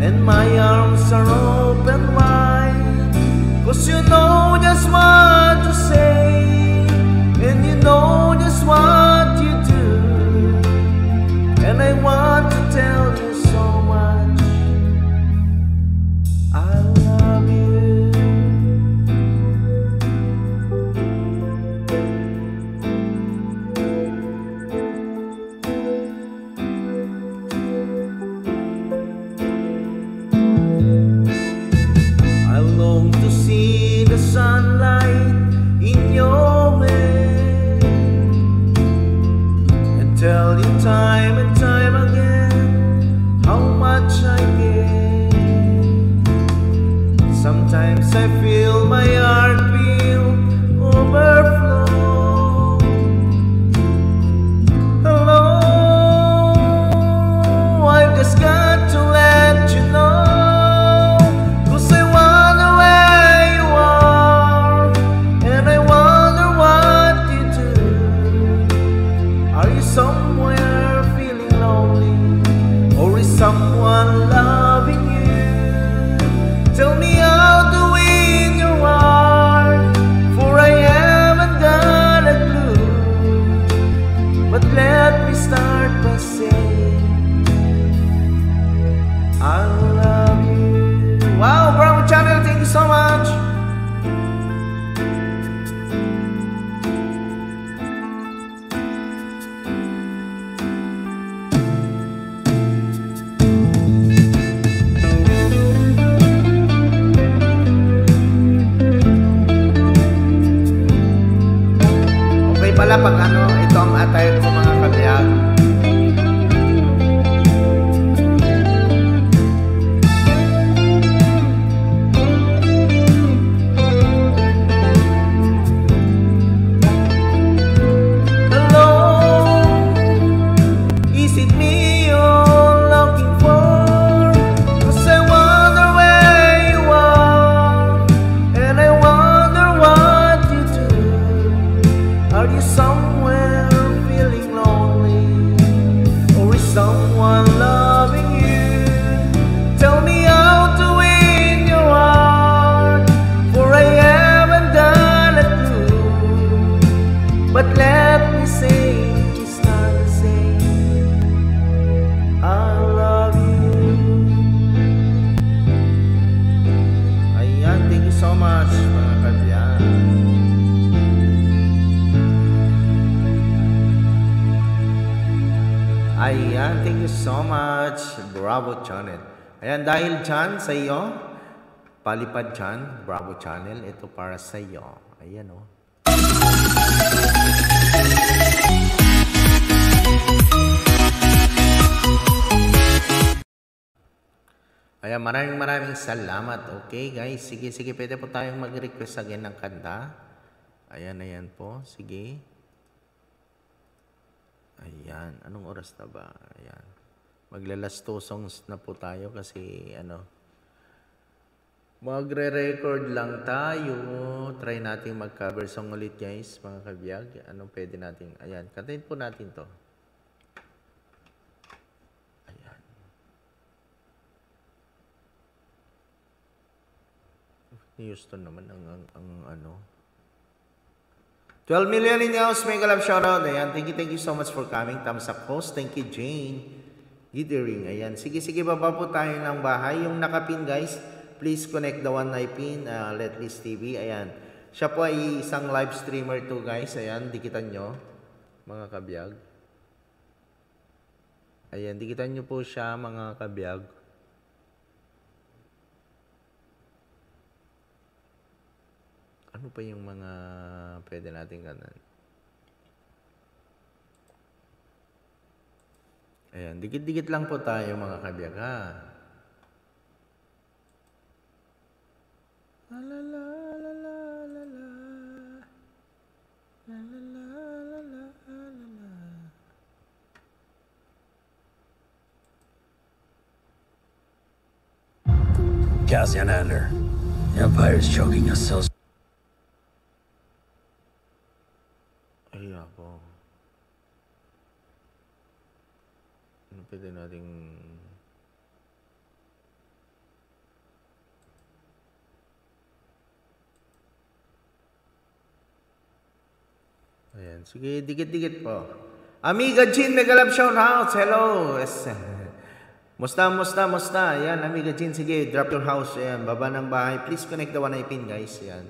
and my arms are open wide, 'cause you know just what to say, and you know just what you do, and I want to tell you so much I love you. I long to see the sunlight in your way, and tell you time and time again how much I care. Sometimes I feel my heart will overflow. Hello, I've just got to let you know, 'cause I wonder where you are, and I wonder what you do. Are you somewhere feeling lonely, or is someone loving you? Tell me how to win your heart, for I haven't got a clue. But let me start by saying I love you. Wow, Bravo Channel, thank you so much. Okay pala pag ano, ito ang attire ko mga kabiyag. But let me say it's not the same. I love you. Ayan, thank you so much mga kabiyag. Ayan, thank you so much. Bravo Channel. Ayan, dahil dyan sa iyo, palipad dyan, Bravo Channel, ito para sa iyo. Ayan o. Ayan, maraming salamat. Okay guys, sige, pwede po tayong mag-request again ng kanta. Ayan po, sige. Ayan, anong oras na ba? Ayan, magla-last 2 songs na po tayo kasi ano, magre-record lang tayo. Try natin mag-cover song ulit guys, mga kabiyag. Anong pwede natin? Ayan, kantahin po natin to. Ayan. Ni Houston naman ang ano. 12 million in the house, mega love shoutout. Ayan, thank you so much for coming. Thumbs up post. Thank you Jane Gittering. Ayan, sige, baba po tayo ng bahay. Yung nakapin guys, please connect the one I pin, Let List TV. Ayan. Siya po ay isang live streamer to guys. Ayan, dikitan nyo. Mga kabiyag. Ayan, dikitan nyo po siya mga kabiyag. Ano pa yung mga pwede natin ganan? Ayan, dikit-dikit lang po tayo mga kabiyag ha. La la la la la la la la la la la la. Cassian Andor. The Empire's choking us so. Ayan po. Ano pwede nating... Ayan. Sige, dikit-dikit po. Amiga Jean, mega love shoutouts. Hello. Yes. Musta. Ayan, Amiga Jean. Sige, drop your house. Ayan, baba ng bahay. Please connect the one I pin, guys. Ayan.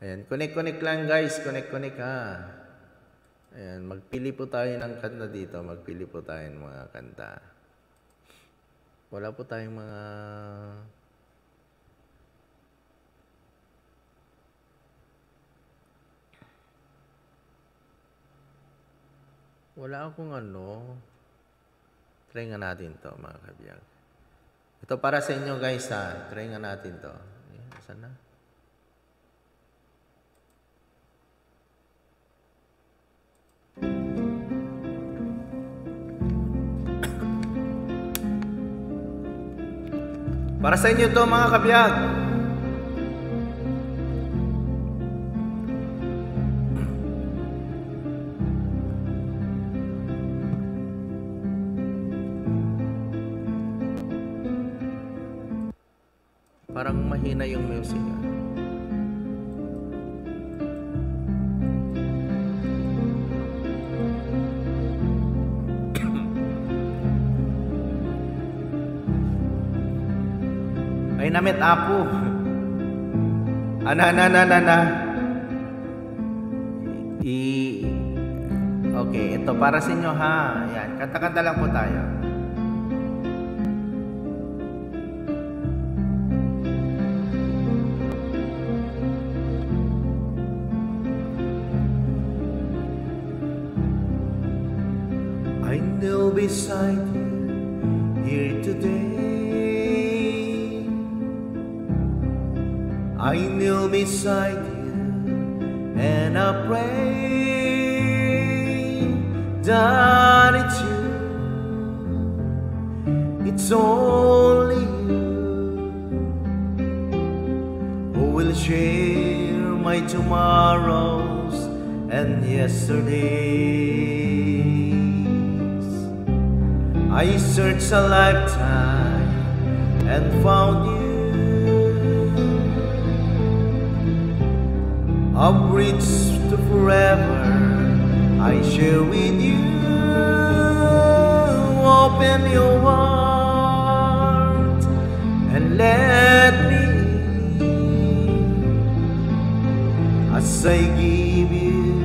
Ayan, connect lang, guys. Connect ha. Ayan, magpili po tayo ng kanta dito. Magpili po tayo ng mga kanta. Wala po tayong mga... Wala akong ano. Try nga natin to mga kabiyag. Ito para sa inyo guys ha. Try nga natin to. Ayan, saan na? Para sa inyo to mga kabiyag. Parang mahina yung music. Ay, namit apo. Ana. Okay, ito para sa inyo ha. Ayan, kanta-kanta lang po tayo. I kneel beside you here today. I kneel beside you and I pray that it's you. It's only you who will share my tomorrows and yesterdays. I searched a lifetime and found you. A bridge to forever I share with you. Open your heart and let me in as I give you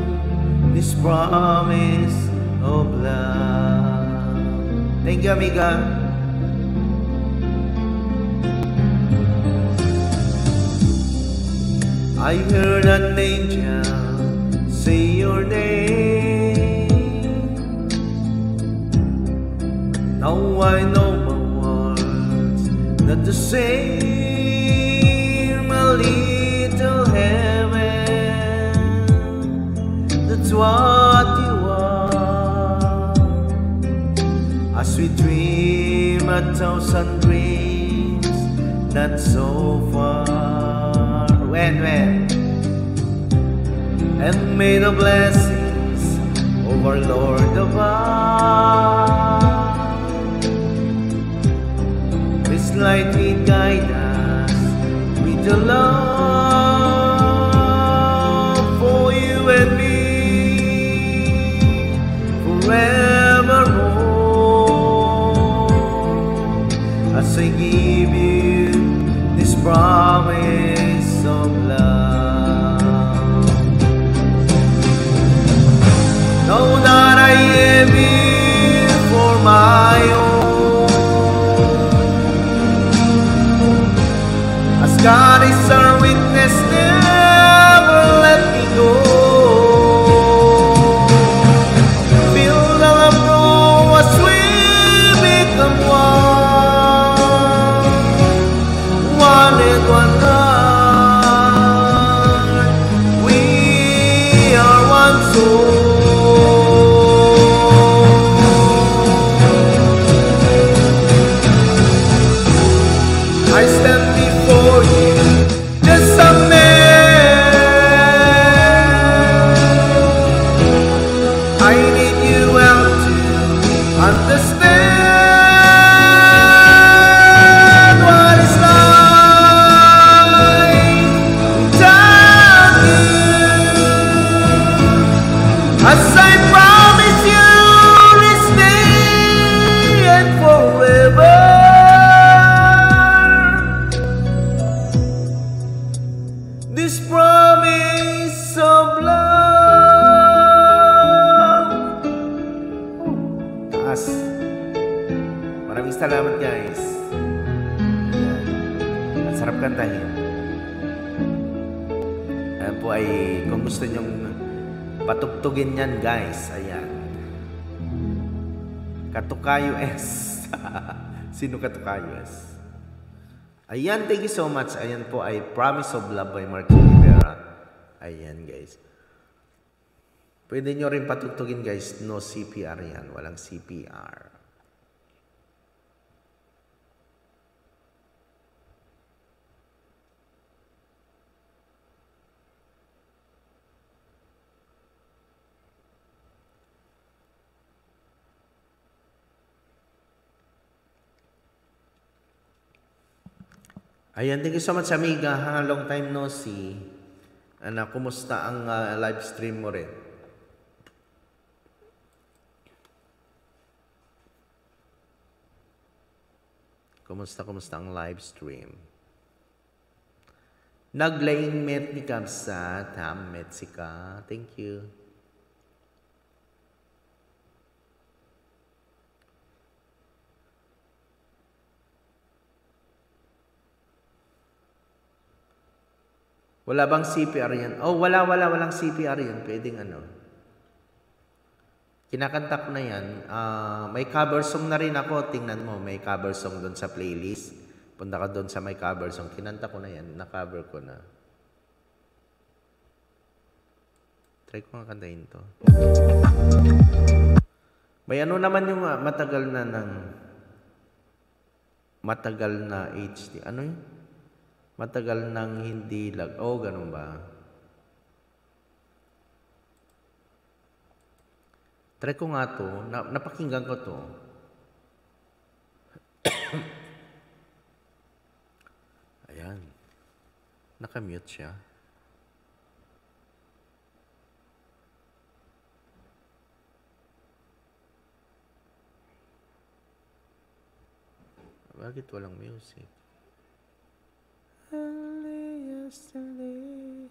this promise of love. Thank you, amiga. I heard an angel say your name. Now I know my words not the same. A little heaven, that's what you are. As we dream 1,000 dreams, not so far. When and may the blessings of our Lord above this light will guide us with the love for you and me forevermore. As I give you this promise of love. Know that I am here for my own. As God is our witness, never let me go. Feel the love grow as we become one and one heart. We are one soul. I stand before you, just a man. I need you out to understand what it's like without you. As I promise you this day and forever. This promise of love. Taas. Maraming salamat guys. Ayan. Ang sarap kantahin. Ayan po ay kung gusto nyong patugtugin yan guys. Ayan. Katukayo S. Sino Katukayo S? Ayan, thank you so much. Ayan po ay Promise of Love by Marky Rivera. Ayan guys. Pwede nyo rin patugtugin guys. No CPR yan. Walang CPR. Ayan, thank you so much amiga ha. Long time no see. Ano, kumusta ang live stream mo rin? Kumusta ang live stream? Naglaing met ni Kamsa. Met si ka. Thank you. Wala bang CPR yan? Oh, walang CPR yan. Pwedeng ano. Kinakanta ko na yan. May cover song na rin ako. Tingnan mo, may cover song doon sa playlist. Punta ka doon sa may cover song. Kinanta ko na yan. Na-cover ko na. Try ko nga kantahin to. May ano naman yung matagal na HD. Ano yun? Matagal nang hindi lag. Oh, ganun ba? Try ko nga to. Napakinggan ko to. Ayan. Nakamute siya. Bakit walang music? Only yesterday.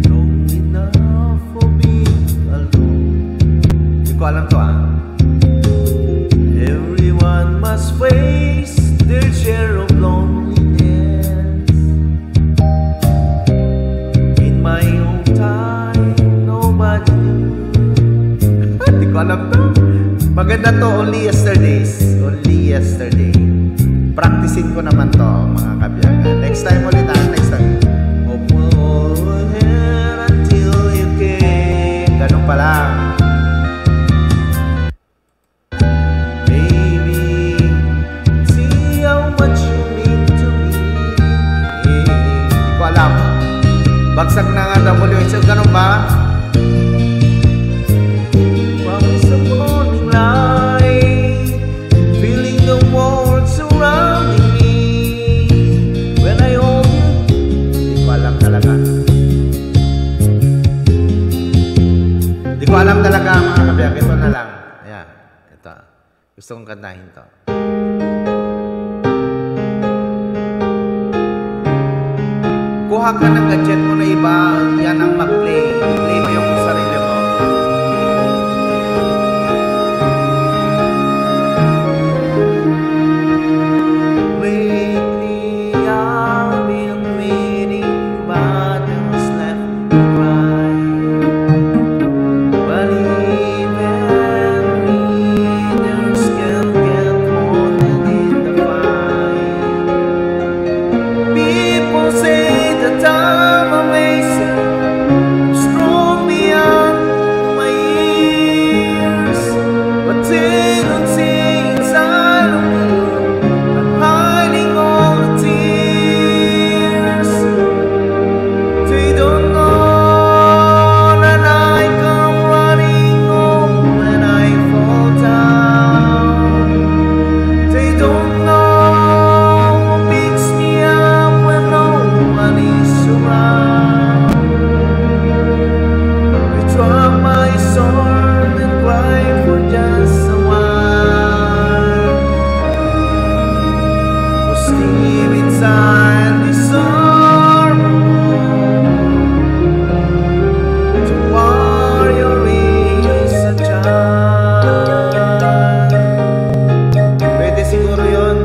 Long enough for being alone. Hindi ko alam to Everyone must face their share of loneliness. In my own time, nobody knew. Hindi ko alam to. Maganda to, only yesterdays. Only yesterday. Practicing ko naman to, mga kabiyagan. Next time ulit next time. Hope we'll hear until you came. Ganun pala. Baby, see how much you mean to me. Hindi ko alam. Bagsak na nga WHO. Ganun ba? Alam talaga mga kabiyak, ito na lang. Ayan, ito. Gusto kong kantahin to. Kuha ka ng gadget mo na iba, yan ang mag-play. I-play mo yung sarili mo. Lately, I've been waiting, but who's left to cry? But even readers can get more than in the fight. People say that I'm amazing, I'm strong beyond my years, but they don't see inside of me. I'm hiding all the tears. They don't know that I come running home when I fall down. They don't know what picks me up when no one is around. I drop my sword and cry for just a while. Was deep inside this sorrow. The warrior is a child. Pwede siguro yun.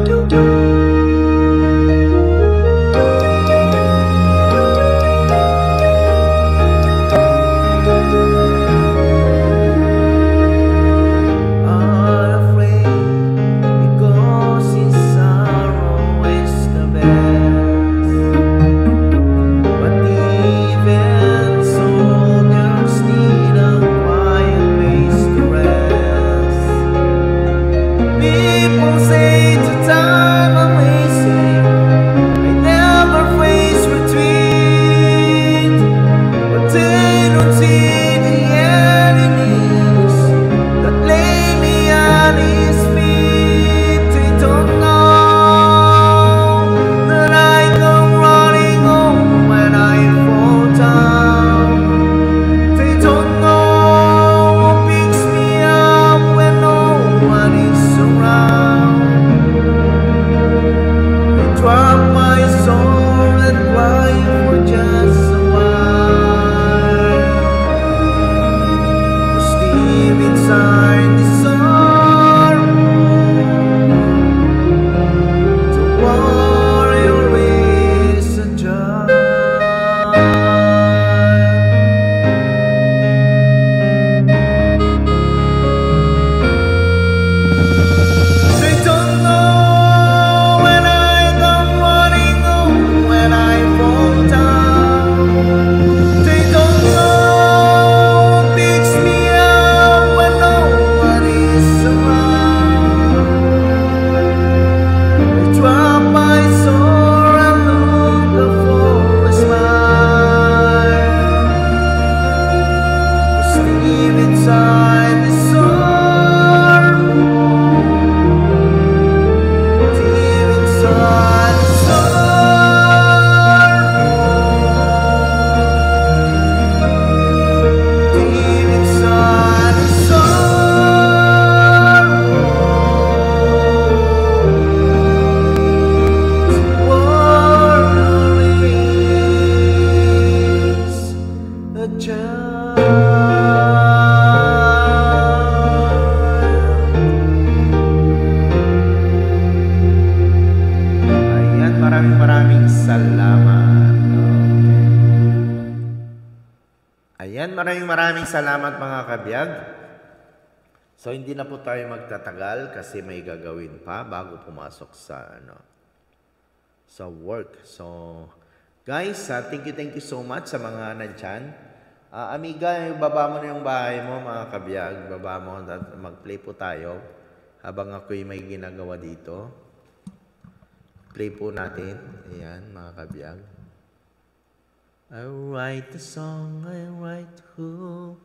Ayan, maraming salamat mga kabiyag. So hindi na po tayo magtatagal kasi may gagawin pa bago pumasok sa sa work. So guys, thank you so much sa mga nandyan. Amiga, baba mo na yung bahay mo mga kabiyag. Baba mo at mag-play po tayo habang ako'y may ginagawa dito. Play po natin. Ayan mga kabiyag. I write the song, I write who.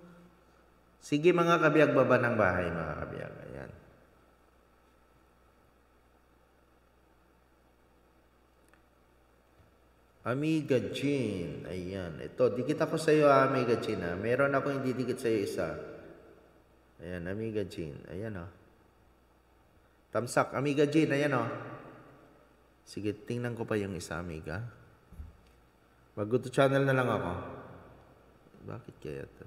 Sige mga kabiyag, baba ng bahay mga kabiyag. Ayan. Amiga Jean. Ayan. Ito, dikit ako sa iyo Amiga Jean. Meron ako hindi dikit sa iyo isa. Ayan, Amiga Jean. Ayan Tamsak, Amiga Jean. Ayan Sige, tingnan ko pa yung isa, Amiga. Mag-go to channel na lang ako. Bakit kaya ito?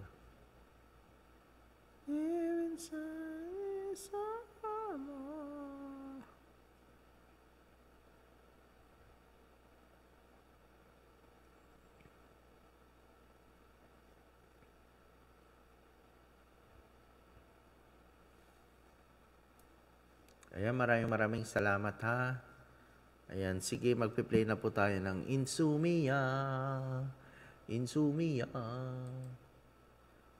Ayan, maraming salamat ha. Ayan, sige, magpi-play na po tayo ng Insomnia.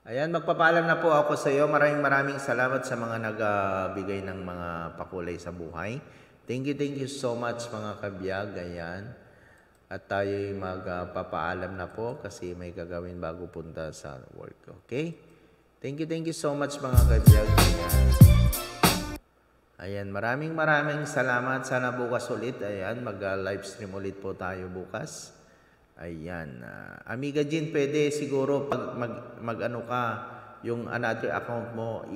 Ayan, magpapaalam na po ako sa iyo. Maraming salamat sa mga nagbigay ng mga pakulay sa buhay. Thank you so much mga kabiyag. Ayan. At tayo'y magpapaalam na po kasi may gagawin bago punta sa work. Okay? Thank you so much mga kabiyag. Ayan, maraming salamat. Sana bukas ulit. Ayan, mag-live stream ulit po tayo bukas. Ayan. Amiga Jean, pwede siguro pag mag-ano ka, yung another account mo,